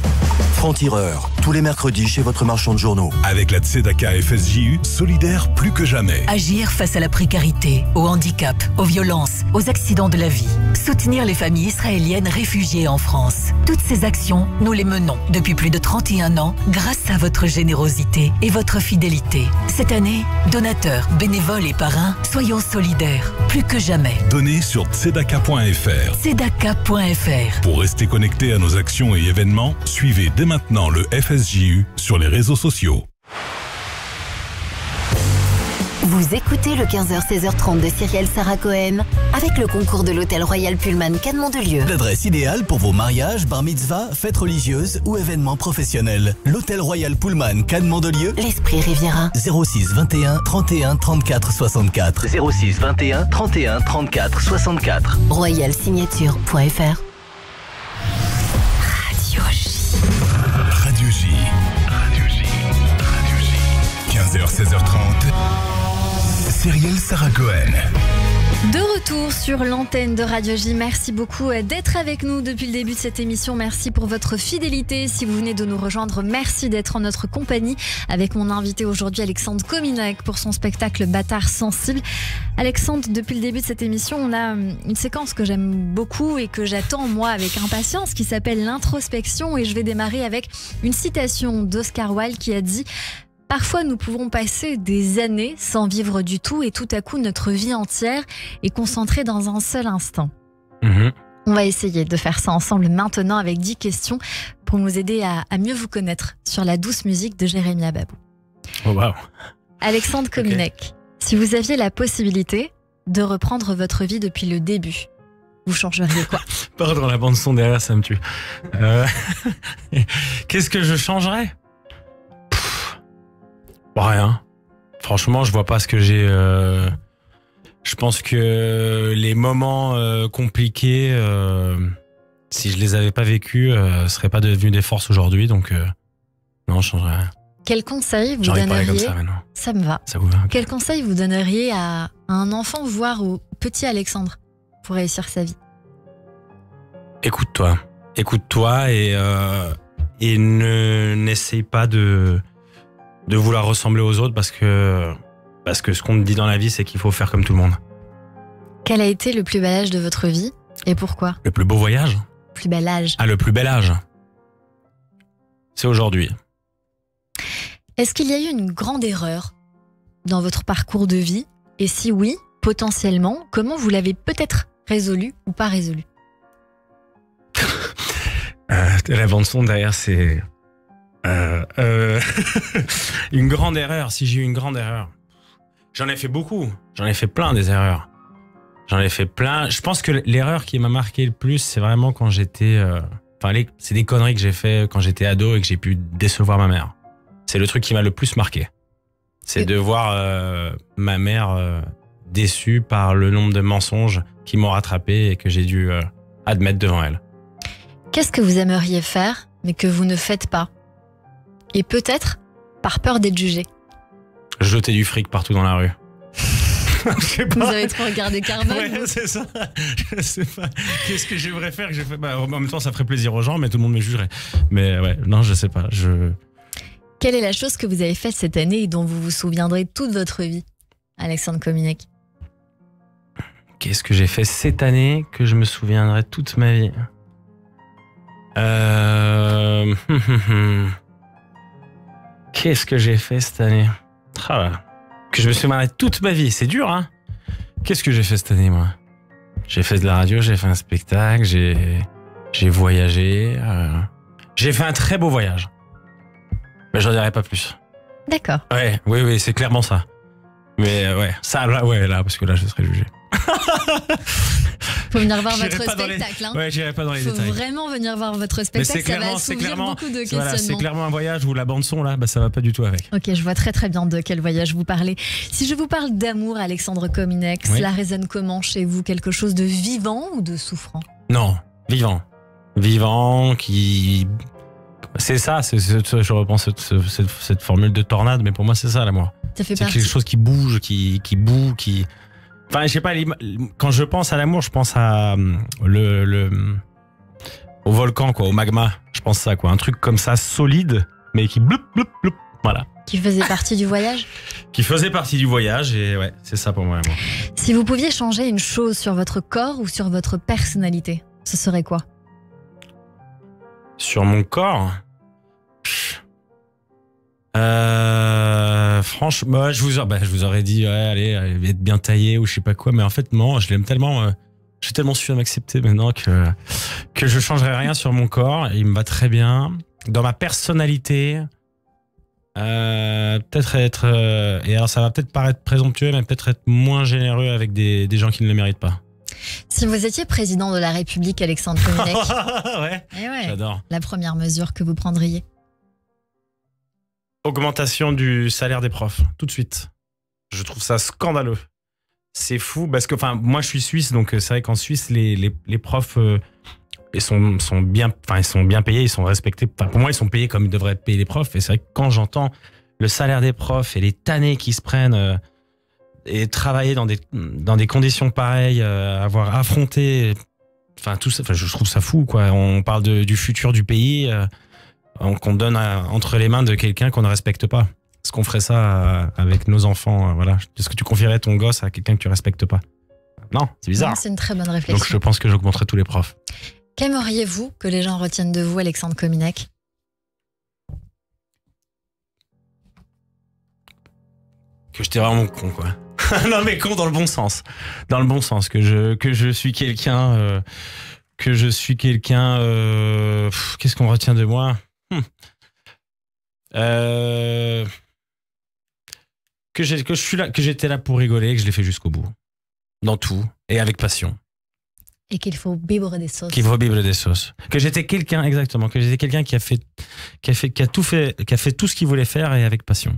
Franc-Tireur, tous les mercredis chez votre marchand de journaux. Avec la Tzedaka FSJU, solidaire plus que jamais. Agir face à la précarité, au handicap, aux violences, aux accidents de la vie. Soutenir les familles israéliennes réfugiées en France. Toutes ces actions, nous les menons depuis plus de 31 ans grâce à votre générosité et votre fidélité. Cette année, donateurs, bénévoles et parrains, soyons solidaires, plus que jamais. Donnez sur tzedaka.fr. Tzedaka.fr. Pour rester connecté à nos actions et événements, suivez dès maintenant le FSJU sur les réseaux sociaux. Vous écoutez le 15h-16h30 de Cyrielle Sarah Cohen avec le concours de l'Hôtel Royal Pullman Cannes-Mandelieu. L'adresse idéale pour vos mariages, bar mitzvah, fêtes religieuses ou événements professionnels. L'Hôtel Royal Pullman Cannes-Mandelieu. L'Esprit Riviera. 06 21 31 34 64. 06 21 31 34 64. Royalsignature.fr. Radio J. Radio J. Radio J. Radio J. 15h, 16h30. Cyrielle Sarah Cohen. De retour sur l'antenne de Radio J. Merci beaucoup d'être avec nous depuis le début de cette émission. Merci pour votre fidélité. Si vous venez de nous rejoindre, merci d'être en notre compagnie avec mon invité aujourd'hui, Alexandre Kominek, pour son spectacle Bâtard sensible. Alexandre, depuis le début de cette émission, on a une séquence que j'aime beaucoup et que j'attends moi avec impatience qui s'appelle l'introspection, et je vais démarrer avec une citation d'Oscar Wilde qui a dit: parfois, nous pouvons passer des années sans vivre du tout et tout à coup, notre vie entière est concentrée dans un seul instant. On va essayer de faire ça ensemble maintenant avec 10 questions pour nous aider à mieux vous connaître sur la douce musique de Jérémy Ababou. Oh wow. Alexandre Kominek, si vous aviez la possibilité de reprendre votre vie depuis le début, vous changeriez quoi? Pardon, la bande son derrière, ça me tue. Qu'est-ce que je changerais? Rien. Franchement, je vois pas ce que j'ai... Je pense que les moments compliqués, si je les avais pas vécus, seraient pas devenus des forces aujourd'hui. Donc, non, je changerais rien. Quel conseil vous J'aurais parlé donneriez? comme ça maintenant. Ça me va. Ça vous va? Quel conseil vous donneriez à un enfant, voire au petit Alexandre, pour réussir sa vie? Écoute-toi. Écoute-toi et n'essaye pas de vouloir ressembler aux autres parce que ce qu'on te dit dans la vie, c'est qu'il faut faire comme tout le monde. Quel a été le plus bel âge de votre vie et pourquoi? Le plus beau voyage? Plus bel âge. Ah, le plus bel âge. C'est aujourd'hui. Est-ce qu'il y a eu une grande erreur dans votre parcours de vie? Et si oui, potentiellement, comment vous l'avez peut-être résolue ou pas résolue? La bande-son derrière, c'est... une grande erreur, si j'ai eu une grande erreur. J'en ai fait beaucoup. J'en ai fait plein des erreurs. J'en ai fait plein. Je pense que l'erreur qui m'a marqué le plus, c'est vraiment quand j'étais... c'est des conneries que j'ai fait quand j'étais ado et que j'ai pu décevoir ma mère. C'est le truc qui m'a le plus marqué. C'est de voir ma mère déçue par le nombre de mensonges qui m'ont rattrapé et que j'ai dû admettre devant elle. Qu'est-ce que vous aimeriez faire, mais que vous ne faites pas? Et peut-être par peur d'être jugé. Jeter du fric partout dans la rue. Je sais pas. Vous avez trop regardé Carbone? Ouais, c'est ça. Je sais pas. Qu'est-ce que j'aimerais faire que j'ai fait? En même temps, ça ferait plaisir aux gens, mais tout le monde me jugerait. Mais ouais, non, je sais pas. Quelle est la chose que vous avez faite cette année et dont vous vous souviendrez toute votre vie, Alexandre Kominek? Qu'est-ce que j'ai fait cette année que je me souviendrai toute ma vie? Qu'est-ce que j'ai fait cette année? Que je me souviendrai toute ma vie, c'est dur, hein? Qu'est-ce que j'ai fait cette année, moi? J'ai fait de la radio, j'ai fait un spectacle, j'ai voyagé. J'ai fait un très beau voyage. Mais j'en dirai pas plus. D'accord. Ouais, oui, c'est clairement ça. Mais ouais, ça, là, parce que là, je serais jugé. Faut venir voir votre spectacle. Hein. Ouais, j'irai pas dans les détails. Faut vraiment venir voir votre spectacle, ça va assouvir beaucoup de questionnements. Voilà, c'est clairement un voyage où la bande-son, là, ça va pas du tout avec. Ok, je vois très très bien de quel voyage vous parlez. Si je vous parle d'amour, Alexandre Kominek, cela résonne comment chez vous? Quelque chose de vivant ou de souffrant? Non, vivant. Vivant, qui... C'est ça, je reprends cette formule de tornade, mais pour moi, c'est ça, l'amour. Ça fait c'est quelque chose qui bouge, qui boue, qui... Enfin, je sais pas, quand je pense à l'amour, je pense à au volcan, quoi, au magma. Je pense ça, quoi. Un truc comme ça, solide, mais qui bloup, bloup, bloup. Voilà. Qui faisait partie du voyage? Qui faisait partie du voyage, et ouais, c'est ça pour moi, l'amour. Si vous pouviez changer une chose sur votre corps ou sur votre personnalité, ce serait quoi? Sur mon corps? Franchement, je vous aurais dit, allez, être bien taillé ou je sais pas quoi, mais en fait, non, je l'aime tellement, j'ai tellement su m'accepter maintenant que je changerai rien sur mon corps. Il me va très bien. Dans ma personnalité, peut-être être, et alors ça va peut-être paraître présomptueux, mais peut-être être moins généreux avec des gens qui ne le méritent pas. Si vous étiez président de la République, Alexandre Kominek, ouais, j'adore. La première mesure que vous prendriez? Augmentation du salaire des profs, tout de suite. Je trouve ça scandaleux. C'est fou, parce que moi je suis suisse, donc c'est vrai qu'en Suisse, les profs ils sont bien payés, ils sont respectés. Pour moi, ils sont payés comme ils devraient être payés les profs. Et c'est vrai que quand j'entends le salaire des profs et les tannés qui se prennent et travailler dans des conditions pareilles, avoir affronté, tout ça, je trouve ça fou, quoi. On parle du futur du pays. Qu'on donne entre les mains de quelqu'un qu'on ne respecte pas. Est-ce qu'on ferait ça avec nos enfants? Voilà. Est-ce que tu confierais ton gosse à quelqu'un que tu respectes pas? Non, c'est bizarre. C'est une très bonne réflexion. Donc je pense que j'augmenterai tous les profs. Qu'aimeriez-vous que les gens retiennent de vous, Alexandre Kominek? Que j'étais vraiment con, quoi. Non mais con dans le bon sens. Dans le bon sens. Que je suis quelqu'un... Qu'est-ce qu'on retient de moi? Que j'étais là pour rigoler, que je l'ai fait jusqu'au bout. Dans tout. Et avec passion. Et qu'il faut vivre des sauces. Qu'il faut vivre des sauces. Que j'étais quelqu'un qui a fait tout ce qu'il voulait faire et avec passion.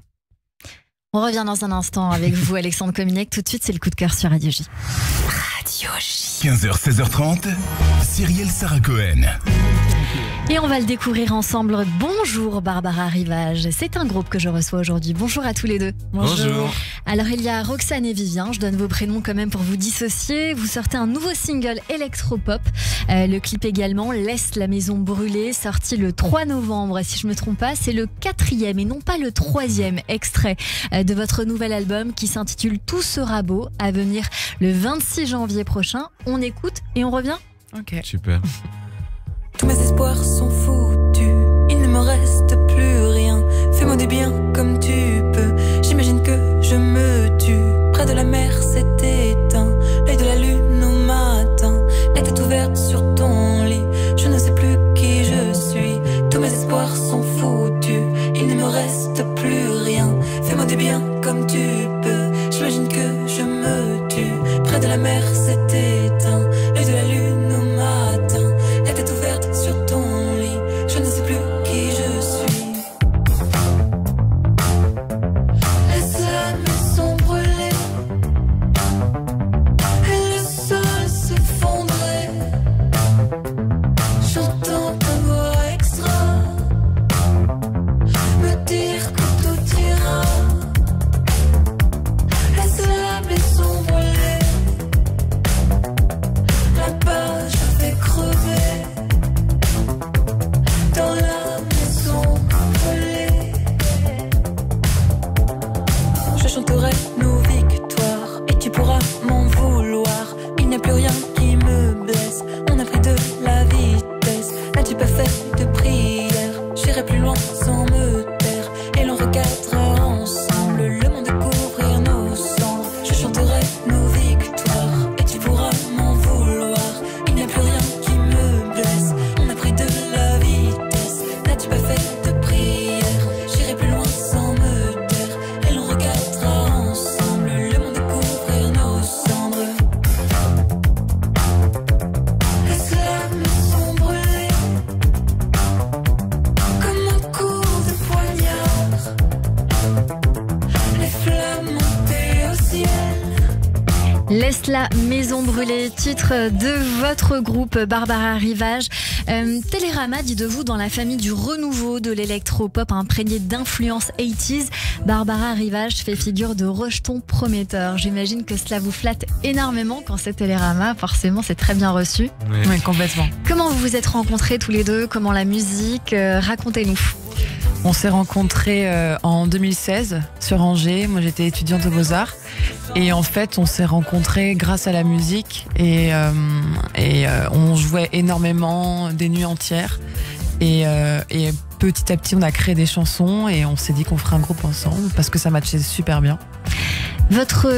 On revient dans un instant avec vous, Alexandre Cominec. Tout de suite, c'est le coup de cœur sur Radio J. Radio J. 15h, 16h30, Cyrielle Sarah Cohen. Et on va le découvrir ensemble. Bonjour Barbara Rivage. C'est un groupe que je reçois aujourd'hui. Bonjour à tous les deux. Bonjour. Alors il y a Roxane et Vivien. Je donne vos prénoms quand même pour vous dissocier. Vous sortez un nouveau single électropop. Le clip également, Laisse la maison brûler, sorti le 3 novembre. Si je me trompe pas, c'est le 4e et non pas le 3e extrait de votre nouvel album qui s'intitule Tout sera beau, à venir le 26 janvier prochain. On écoute et on revient. Ok. Super. Tous mes espoirs sont foutus, il ne me reste plus rien. Fais-moi du bien comme tu peux, j'imagine que je me tue. Près de la mer s'est éteint, l'œil de la lune au matin. La tête ouverte sur ton lit, je ne sais plus qui je suis. Tous mes espoirs sont foutus, il ne me reste plus rien. Fais-moi du bien comme tu peux, j'imagine que je me tue. Près de la mer s'est éteint, l'œil de la lune au matin. La tête ouverte sur ton lit, je ne sais plus qui je suis. Laisse la maison brûler et le sol s'effondrer. J'entends ta voix extra me dire que tout ira. Laisse la maison brûler, la page fait crever. Dans la maison brûlée, je chanterai nos victoires et tu pourras m'en vouloir. Il n'y a plus rien qui me blesse, on a pris de la vitesse. N'as-tu pas fait de prière? J'irai plus loin sans me taire et l'on regardera ensemble le monde découvrir nos cendres. Je chanterai nos victoires et tu pourras m'en vouloir. Il n'y a plus rien qui me blesse, on a pris de la vitesse. N'as-tu pas fait de prière? J'irai plus loin sans me taire et l'on regardera ensemble le monde découvrir nos cendres. Laisse la maison brûler comme un coup de poignard. Les flammes montées au ciel. Laisse la maison brûler, titre de votre groupe Barbara Rivage. Télérama dit de vous dans la famille du renouveau de l'électropop imprégné d'influences 80s. Barbara Rivage fait figure de rejeton prometteur. J'imagine que cela vous flatte énormément quand c'est Télérama. Forcément, c'est très bien reçu. Oui, complètement. Comment vous vous êtes rencontrés tous les deux? Comment la musique? Racontez-nous. On s'est rencontrés en 2016 sur Angers. Moi, j'étais étudiante aux Beaux-Arts. Et en fait, on s'est rencontrés grâce à la musique. Et on jouait énormément, des nuits entières. Et petit à petit, on a créé des chansons. Et on s'est dit qu'on ferait un groupe ensemble parce que ça matchait super bien. Votre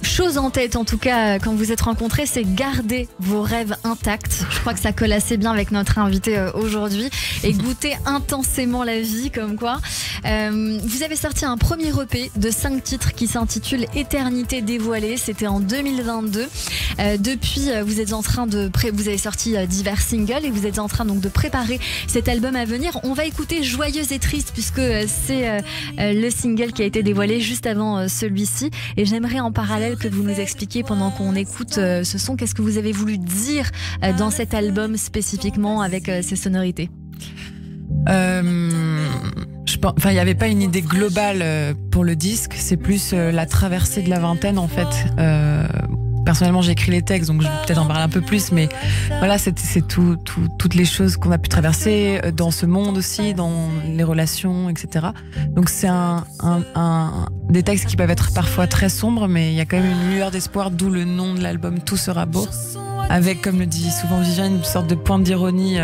chose en tête, en tout cas, quand vous êtes rencontrés, c'est garder vos rêves intacts. Je crois que ça colle assez bien avec notre invité aujourd'hui. Et goûter intensément la vie, comme quoi. Vous avez sorti un premier EP de 5 titres qui s'intitule Éternité dévoilée. C'était en 2022. Depuis, vous êtes en train vous avez sorti divers singles et vous êtes en train donc de préparer cet album à venir. On va écouter Joyeuse et triste puisque c'est le single qui a été dévoilé juste avant celui-ci. Et j'aimerais en parallèle que vous nous expliquiez pendant qu'on écoute ce son, qu'est-ce que vous avez voulu dire dans cet album spécifiquement avec ces sonorités. Il n'y avait pas une idée globale pour le disque, c'est plus la traversée de la vingtaine en fait. Personnellement, j'ai écrit les textes, donc je vais peut-être en parler un peu plus, mais voilà, c'est toutes les choses qu'on a pu traverser dans ce monde aussi, dans les relations, etc. Donc c'est des textes qui peuvent être parfois très sombres, mais il y a quand même une lueur d'espoir, d'où le nom de l'album Tout sera beau, avec, comme le dit souvent Vivien, une sorte de pointe d'ironie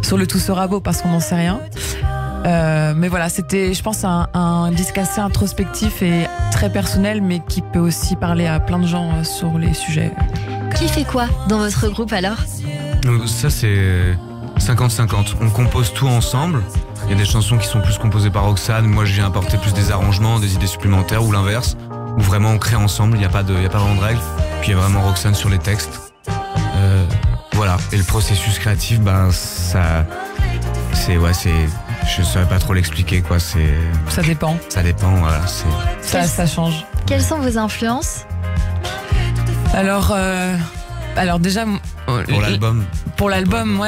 sur le Tout sera beau, parce qu'on n'en sait rien. Mais voilà, c'était, je pense, un disque assez introspectif et très personnel, mais qui peut aussi parler à plein de gens sur les sujets. Qui fait quoi dans votre groupe alors? Ça, c'est 50-50. On compose tout ensemble. Il y a des chansons qui sont plus composées par Roxane. Moi, je viens apporter plus des arrangements, des idées supplémentaires, ou l'inverse. Où vraiment on crée ensemble, il n'y a pas vraiment de règles. Puis il y a vraiment Roxane sur les textes. Voilà. Et le processus créatif, ça, je saurais pas trop l'expliquer, quoi. Ça dépend. Ça dépend, voilà. Ça change. Quelles sont vos influences ? Alors déjà pour l'album.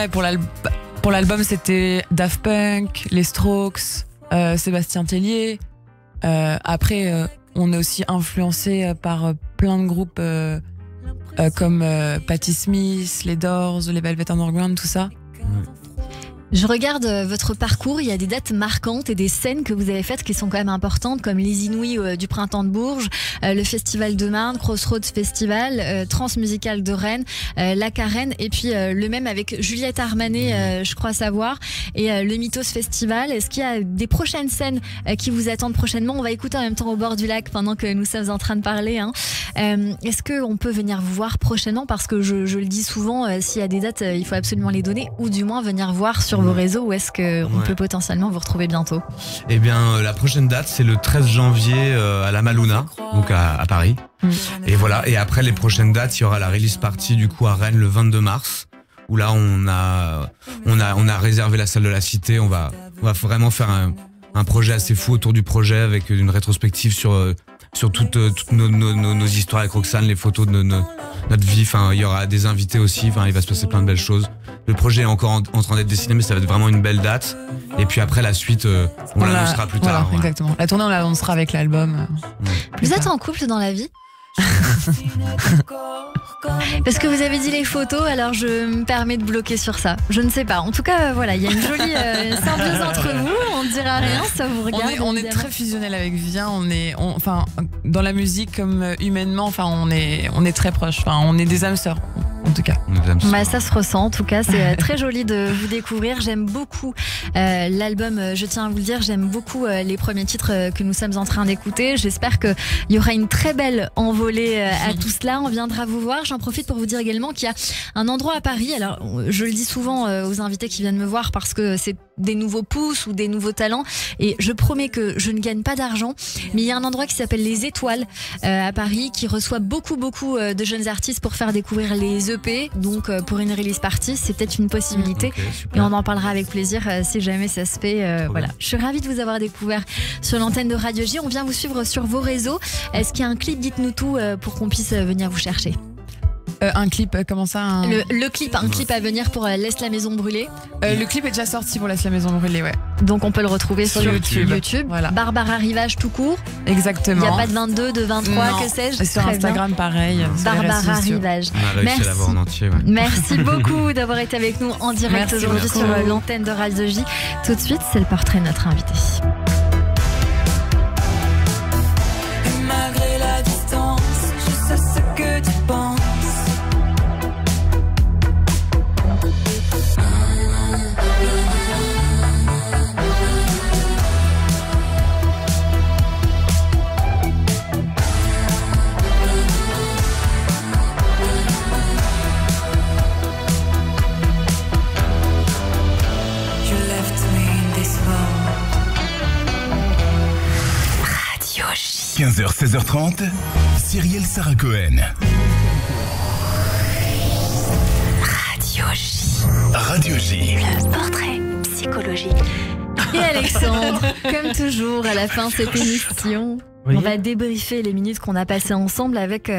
Pour l'album, c'était Daft Punk, les Strokes, Sébastien Tellier. Après, on est aussi influencé par plein de groupes comme Patti Smith, les Doors, les Velvet Underground, tout ça. Je regarde votre parcours, il y a des dates marquantes et des scènes que vous avez faites qui sont quand même importantes, comme les Inouïs du Printemps de Bourges, le Festival de Marne, Crossroads Festival, Transmusical de Rennes, La Carène, et puis le même avec Juliette Armanet, je crois savoir, et le Mythos Festival. Est-ce qu'il y a des prochaines scènes qui vous attendent prochainement ? On va écouter en même temps Au bord du lac pendant que nous sommes en train de parler. Est-ce qu'on peut venir vous voir prochainement ? Parce que je le dis souvent, s'il y a des dates, il faut absolument les donner, ou du moins venir voir sur vos réseaux, où est-ce qu'on peut potentiellement vous retrouver bientôt ? Eh bien, la prochaine date, c'est le 13 janvier à la Maluna, donc à Paris. Et voilà. Et après les prochaines dates, il y aura la release party du coup à Rennes le 22 mars, où là on a réservé la salle de la Cité. On va vraiment faire un projet assez fou autour du projet, avec une rétrospective sur toutes nos histoires avec Roxane, les photos de notre vie. Enfin, il y aura des invités aussi. Enfin, il va se passer plein de belles choses. Le projet est encore en train d'être dessiné, mais ça va être vraiment une belle date. Et puis après, la suite, on l'annoncera plus tard. Exactement. La tournée, on l'annoncera avec l'album. Vous êtes en couple dans la vie ? Parce que vous avez dit les photos, alors je me permets de bloquer sur ça. Je ne sais pas. En tout cas, voilà, il y a une jolie symbiose entre vous. On ne dira rien, ça vous regarde. On est très fusionnel avec Vivien. Enfin, dans la musique comme humainement, enfin, on est très proches. Enfin, on est des âmes sœurs. En tout cas. Ça se ressent. En tout cas, c'est très joli de vous découvrir. J'aime beaucoup l'album. Je tiens à vous le dire, j'aime beaucoup les premiers titres que nous sommes en train d'écouter. J'espère qu'il y aura une très belle envolée à tout cela. On viendra vous voir. J'en profite pour vous dire également qu'il y a un endroit à Paris. Alors, je le dis souvent aux invités qui viennent me voir parce que c'est des nouveaux pousses ou des nouveaux talents. Et je promets que je ne gagne pas d'argent. Mais il y a un endroit qui s'appelle Les Étoiles à Paris qui reçoit beaucoup de jeunes artistes pour faire découvrir les EP. Donc, pour une release party, c'est peut-être une possibilité. Et on en parlera avec plaisir si jamais ça se fait. Voilà. Je suis ravie de vous avoir découvert sur l'antenne de Radio J. On vient vous suivre sur vos réseaux. Est-ce qu'il y a un clip ? Dites-nous tout pour qu'on puisse venir vous chercher. Un clip, comment ça Le clip, un clip à venir pour Laisse la maison brûler. Le clip est déjà sorti pour Laisse la maison brûler, ouais. Donc on peut le retrouver sur YouTube. Voilà. Barbara Rivage tout court. Exactement. Il n'y a pas de 22, de 23, non. que sais-je. Sur Instagram, pareil. Barbara Rivage. On a réussi à l'avoir en entier. Ouais. Merci beaucoup d'avoir été avec nous en direct aujourd'hui sur l'antenne de Radio J. Tout de suite, c'est le portrait de notre invité. Malgré la distance, je sais ce que tu penses. Radio J. 15h, 16h30, Cyrielle Sarah Cohen. Radio J. Radio J. Le portrait psychologique. Et Alexandre, comme toujours, à la fin de cette émission, on va débriefer les minutes qu'on a passées ensemble avec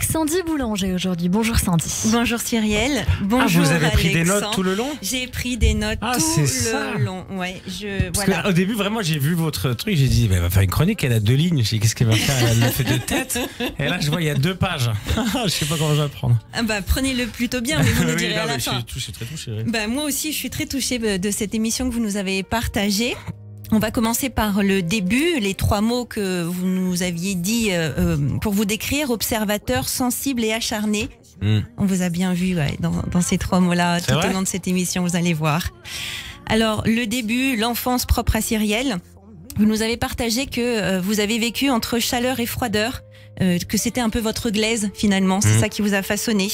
Sandy Boulanger aujourd'hui. Bonjour Sandy. Bonjour Cyrielle. Bonjour vous avez pris Alexandre. des notes tout le long ? J'ai pris des notes tout le long. Ouais, Au début, vraiment, j'ai vu votre truc, j'ai dit, elle va faire une chronique, elle a 2 lignes. J'ai dit, qu'est-ce qu'elle va faire ? Elle le fait de tête. Et là, je vois, il y a 2 pages. Je sais pas comment je vais prendre. Prenez-le plutôt bien, mais vous nous direz à la fin. Je suis très touché. Moi aussi, je suis très touchée de cette émission que vous nous avez partagée. On va commencer par le début, les 3 mots que vous nous aviez dit pour vous décrire: observateur, sensible et acharné. On vous a bien vu dans ces 3 mots-là tout au long de cette émission, vous allez voir. Alors, le début, l'enfance propre à Cyrielle. Vous nous avez partagé que vous avez vécu entre chaleur et froideur, que c'était un peu votre glaise finalement, c'est ça qui vous a façonné.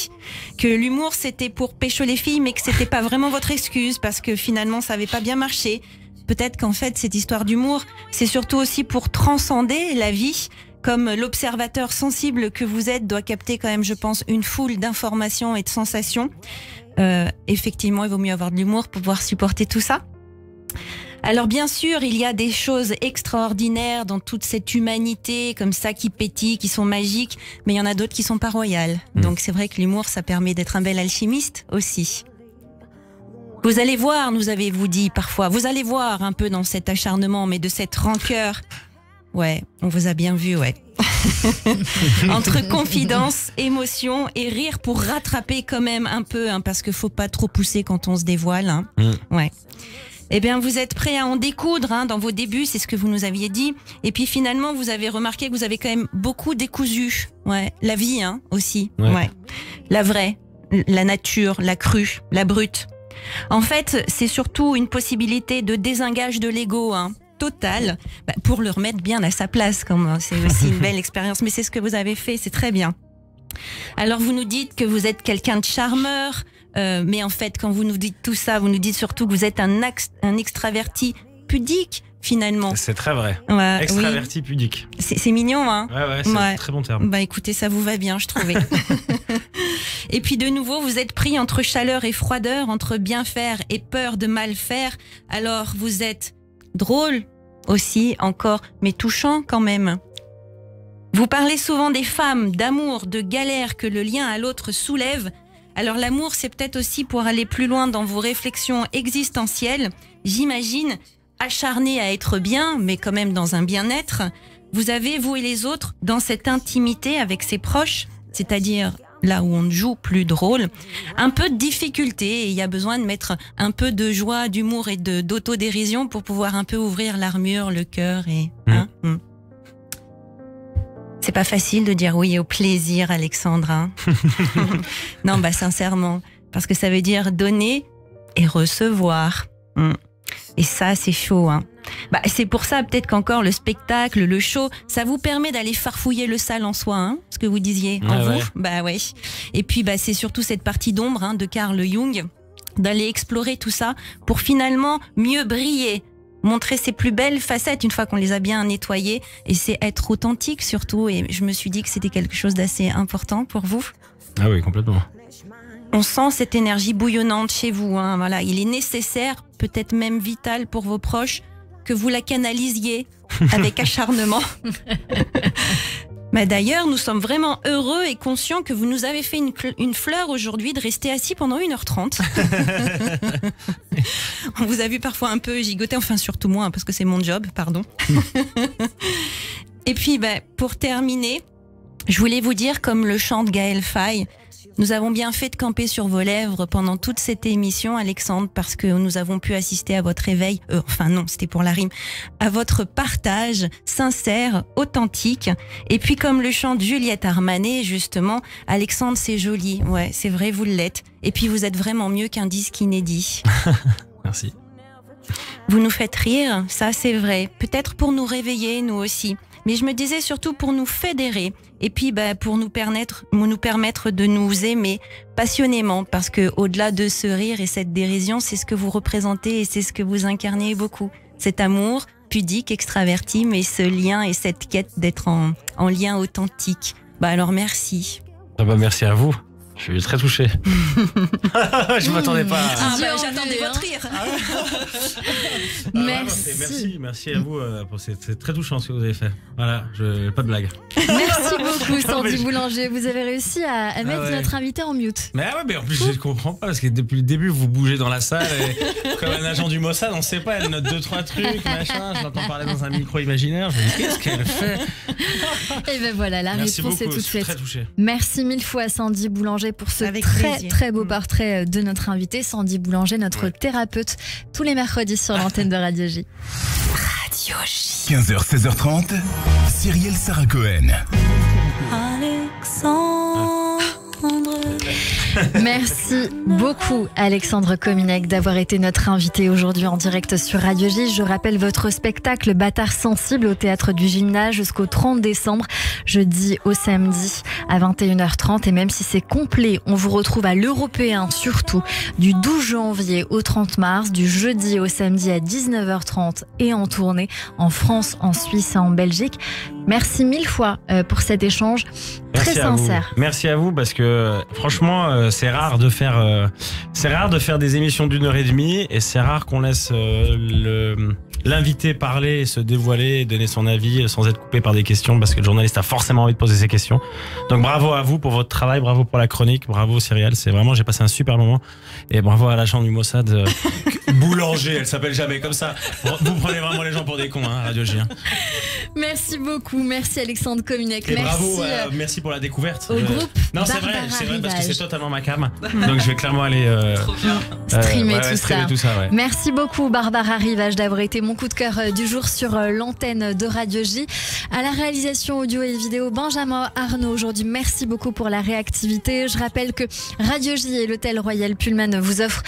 Que l'humour c'était pour pécho les filles, mais que c'était pas vraiment votre excuse parce que finalement ça avait pas bien marché. Peut-être qu'en fait cette histoire d'humour, c'est surtout aussi pour transcender la vie comme l'observateur sensible que vous êtes, doit capter quand même, je pense, une foule d'informations et de sensations. Effectivement, il vaut mieux avoir de l'humour pour pouvoir supporter tout ça. Alors bien sûr, il y a des choses extraordinaires dans toute cette humanité comme ça qui pétille, qui sont magiques, mais il y en a d'autres qui sont pas royales. Donc c'est vrai que l'humour, ça permet d'être un bel alchimiste aussi. Vous allez voir, nous avez-vous dit parfois, vous allez voir un peu dans cet acharnement, mais de cette rancœur. Ouais, on vous a bien vu, ouais. Entre confidence, émotion et rire pour rattraper quand même un peu, hein, parce qu'il faut pas trop pousser quand on se dévoile. Hein. Ouais. Eh bien, vous êtes prêts à en découdre hein, dans vos débuts, c'est ce que vous nous aviez dit. Et puis finalement, vous avez remarqué que vous avez quand même beaucoup décousu. Ouais, la vie hein, aussi. Ouais. La vraie, la nature, la crue, la brute. En fait, c'est surtout une possibilité de désengage de l'ego, hein, total, pour le remettre bien à sa place. C'est aussi une belle expérience, mais c'est ce que vous avez fait, c'est très bien. Alors vous nous dites que vous êtes quelqu'un de charmeur, mais en fait, quand vous nous dites tout ça, vous nous dites surtout que vous êtes un extraverti pudique, finalement. C'est très vrai. Ouais, Extraverti pudique. C'est mignon, hein. Ouais, c'est un très bon terme. Bah écoutez, ça vous va bien, je trouvais. Et puis de nouveau, vous êtes pris entre chaleur et froideur, entre bien faire et peur de mal faire. Alors vous êtes drôle aussi, encore, mais touchant quand même. Vous parlez souvent des femmes, d'amour, de galère que le lien à l'autre soulève. Alors l'amour, c'est peut-être aussi pour aller plus loin dans vos réflexions existentielles. J'imagine, acharné à être bien, mais quand même dans un bien-être, vous avez, vous et les autres, dans cette intimité avec ses proches, c'est-à-dire là où on ne joue plus de rôle, un peu de difficulté et il y a besoin de mettre un peu de joie, d'humour et d'autodérision pour pouvoir un peu ouvrir l'armure, le cœur et... C'est pas facile de dire oui au plaisir, Alexandre. Hein. Non, sincèrement, parce que ça veut dire donner et recevoir. Et ça, c'est chaud. Hein. C'est pour ça peut-être qu'encore le spectacle, le show, ça vous permet d'aller farfouiller le sale en soi, hein, ce que vous disiez en vous. Ouais. Et puis c'est surtout cette partie d'ombre hein, de Carl Jung, d'aller explorer tout ça pour finalement mieux briller. Montrer ses plus belles facettes une fois qu'on les a bien nettoyées. Et c'est être authentique surtout. Et je me suis dit que c'était quelque chose d'assez important pour vous. Ah oui, complètement. On sent cette énergie bouillonnante chez vous. Hein. Voilà. Il est nécessaire, peut-être même vital pour vos proches, que vous la canalisiez avec acharnement. D'ailleurs, nous sommes vraiment heureux et conscients que vous nous avez fait une fleur aujourd'hui de rester assis pendant 1h30. On vous a vu parfois un peu gigoter, enfin surtout moi, parce que c'est mon job, pardon. Et puis, pour terminer, je voulais vous dire, comme le chante Gaël Faye, nous avons bien fait de camper sur vos lèvres pendant toute cette émission, Alexandre, parce que nous avons pu assister à votre éveil, enfin non, c'était pour la rime, à votre partage sincère, authentique. Et puis comme le chante Juliette Armanet, justement, Alexandre, c'est joli, ouais, c'est vrai, vous l'êtes. Et puis vous êtes vraiment mieux qu'un disque inédit. Merci. Vous nous faites rire, ça c'est vrai, peut-être pour nous réveiller, nous aussi. Mais je me disais surtout pour nous fédérer et puis pour nous permettre de nous aimer passionnément parce que au-delà de ce rire et cette dérision, c'est ce que vous représentez et c'est ce que vous incarnez beaucoup. Cet amour pudique, extraverti, mais ce lien et cette quête d'être en lien authentique. Alors merci. Merci à vous. Je suis très touché. Je m'attendais pas. J'attendais votre rire. Merci à vous. C'est très touchant ce que vous avez fait. Voilà, pas de blague. Merci beaucoup, Sandy Boulanger. Vous avez réussi à mettre notre invité en mute. Mais en plus, je ne comprends pas parce que depuis le début, vous bougez dans la salle et comme un agent du Mossad, on ne sait pas, elle note 2-3 trucs, machin. Je l'entends parler dans un micro imaginaire. Je me dis, qu'est-ce qu'elle fait? Et voilà, la réponse est toute faite. Très touché. Merci mille fois, Sandy Boulanger, pour ce très beau portrait de notre invité, Sandy Boulanger, notre thérapeute, tous les mercredis sur l'antenne de Radio J. Radio J. 15h, 16h30, Cyrielle Sarah Cohen. Alexandre. Merci beaucoup Alexandre Kominek d'avoir été notre invité aujourd'hui en direct sur Radio J. Je rappelle votre spectacle Bâtard sensible au Théâtre du Gymnase jusqu'au 30 décembre, jeudi au samedi à 21h30. Et même si c'est complet, on vous retrouve à l'Européen surtout du 12 janvier au 30 mars, du jeudi au samedi à 19h30 et en tournée en France, en Suisse et en Belgique. Merci mille fois pour cet échange très sincère. Merci à vous parce que franchement c'est rare de faire des émissions d'1h30 et c'est rare qu'on laisse l'invité parler et se dévoiler et donner son avis sans être coupé par des questions parce que le journaliste a forcément envie de poser ses questions. Donc bravo à vous pour votre travail, bravo pour la chronique, bravo Cyrielle, c'est vraiment, j'ai passé un super moment et bravo à l'agent du Mossad Boulanger, elle s'appelle jamais comme ça. Vous prenez vraiment les gens pour des cons, hein, Radio J. Hein. Merci beaucoup, merci Alexandre Kominek. Et merci, bravo, merci pour la découverte. Au groupe non, c'est vrai parce que c'est totalement ma cam. Donc je vais clairement aller streamer tout ça. Ouais. Merci beaucoup Barbara Rivage d'avoir été mon coup de cœur du jour sur l'antenne de Radio J. À la réalisation audio et vidéo, Benjamin Arnaud aujourd'hui. Merci beaucoup pour la réactivité. Je rappelle que Radio J et l'Hôtel Royal Pullman vous offrent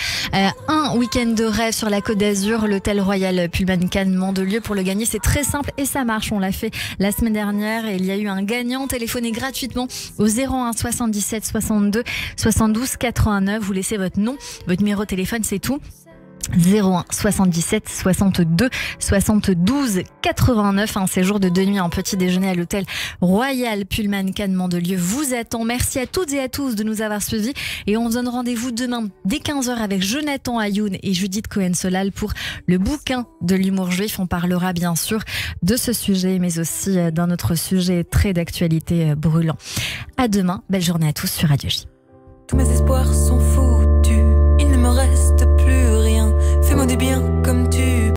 un week-end de rêve sur la Côte d'Azur. L'Hôtel Royal Pullman Cannes Mandelieu. Pour le gagner, c'est très simple et ça marche. On l'a fait la semaine dernière et il y a eu un gagnant. Téléphonez gratuitement au 01 77 62 72 89. Vous laissez votre nom, votre numéro de téléphone, c'est tout. 01 77 62 72 89. Un séjour de 2 nuits en petit déjeuner à l'hôtel Royal Pullman Cannes Mandelieu vous attend. Merci à toutes et à tous de nous avoir suivis et on vous donne rendez-vous demain dès 15h avec Jonathan Ayoun et Judith Cohen-Solal pour le bouquin de l'humour juif. On parlera bien sûr de ce sujet mais aussi d'un autre sujet très d'actualité brûlant. À demain, belle journée à tous sur Radio J. Tous mes espoirs sont fous.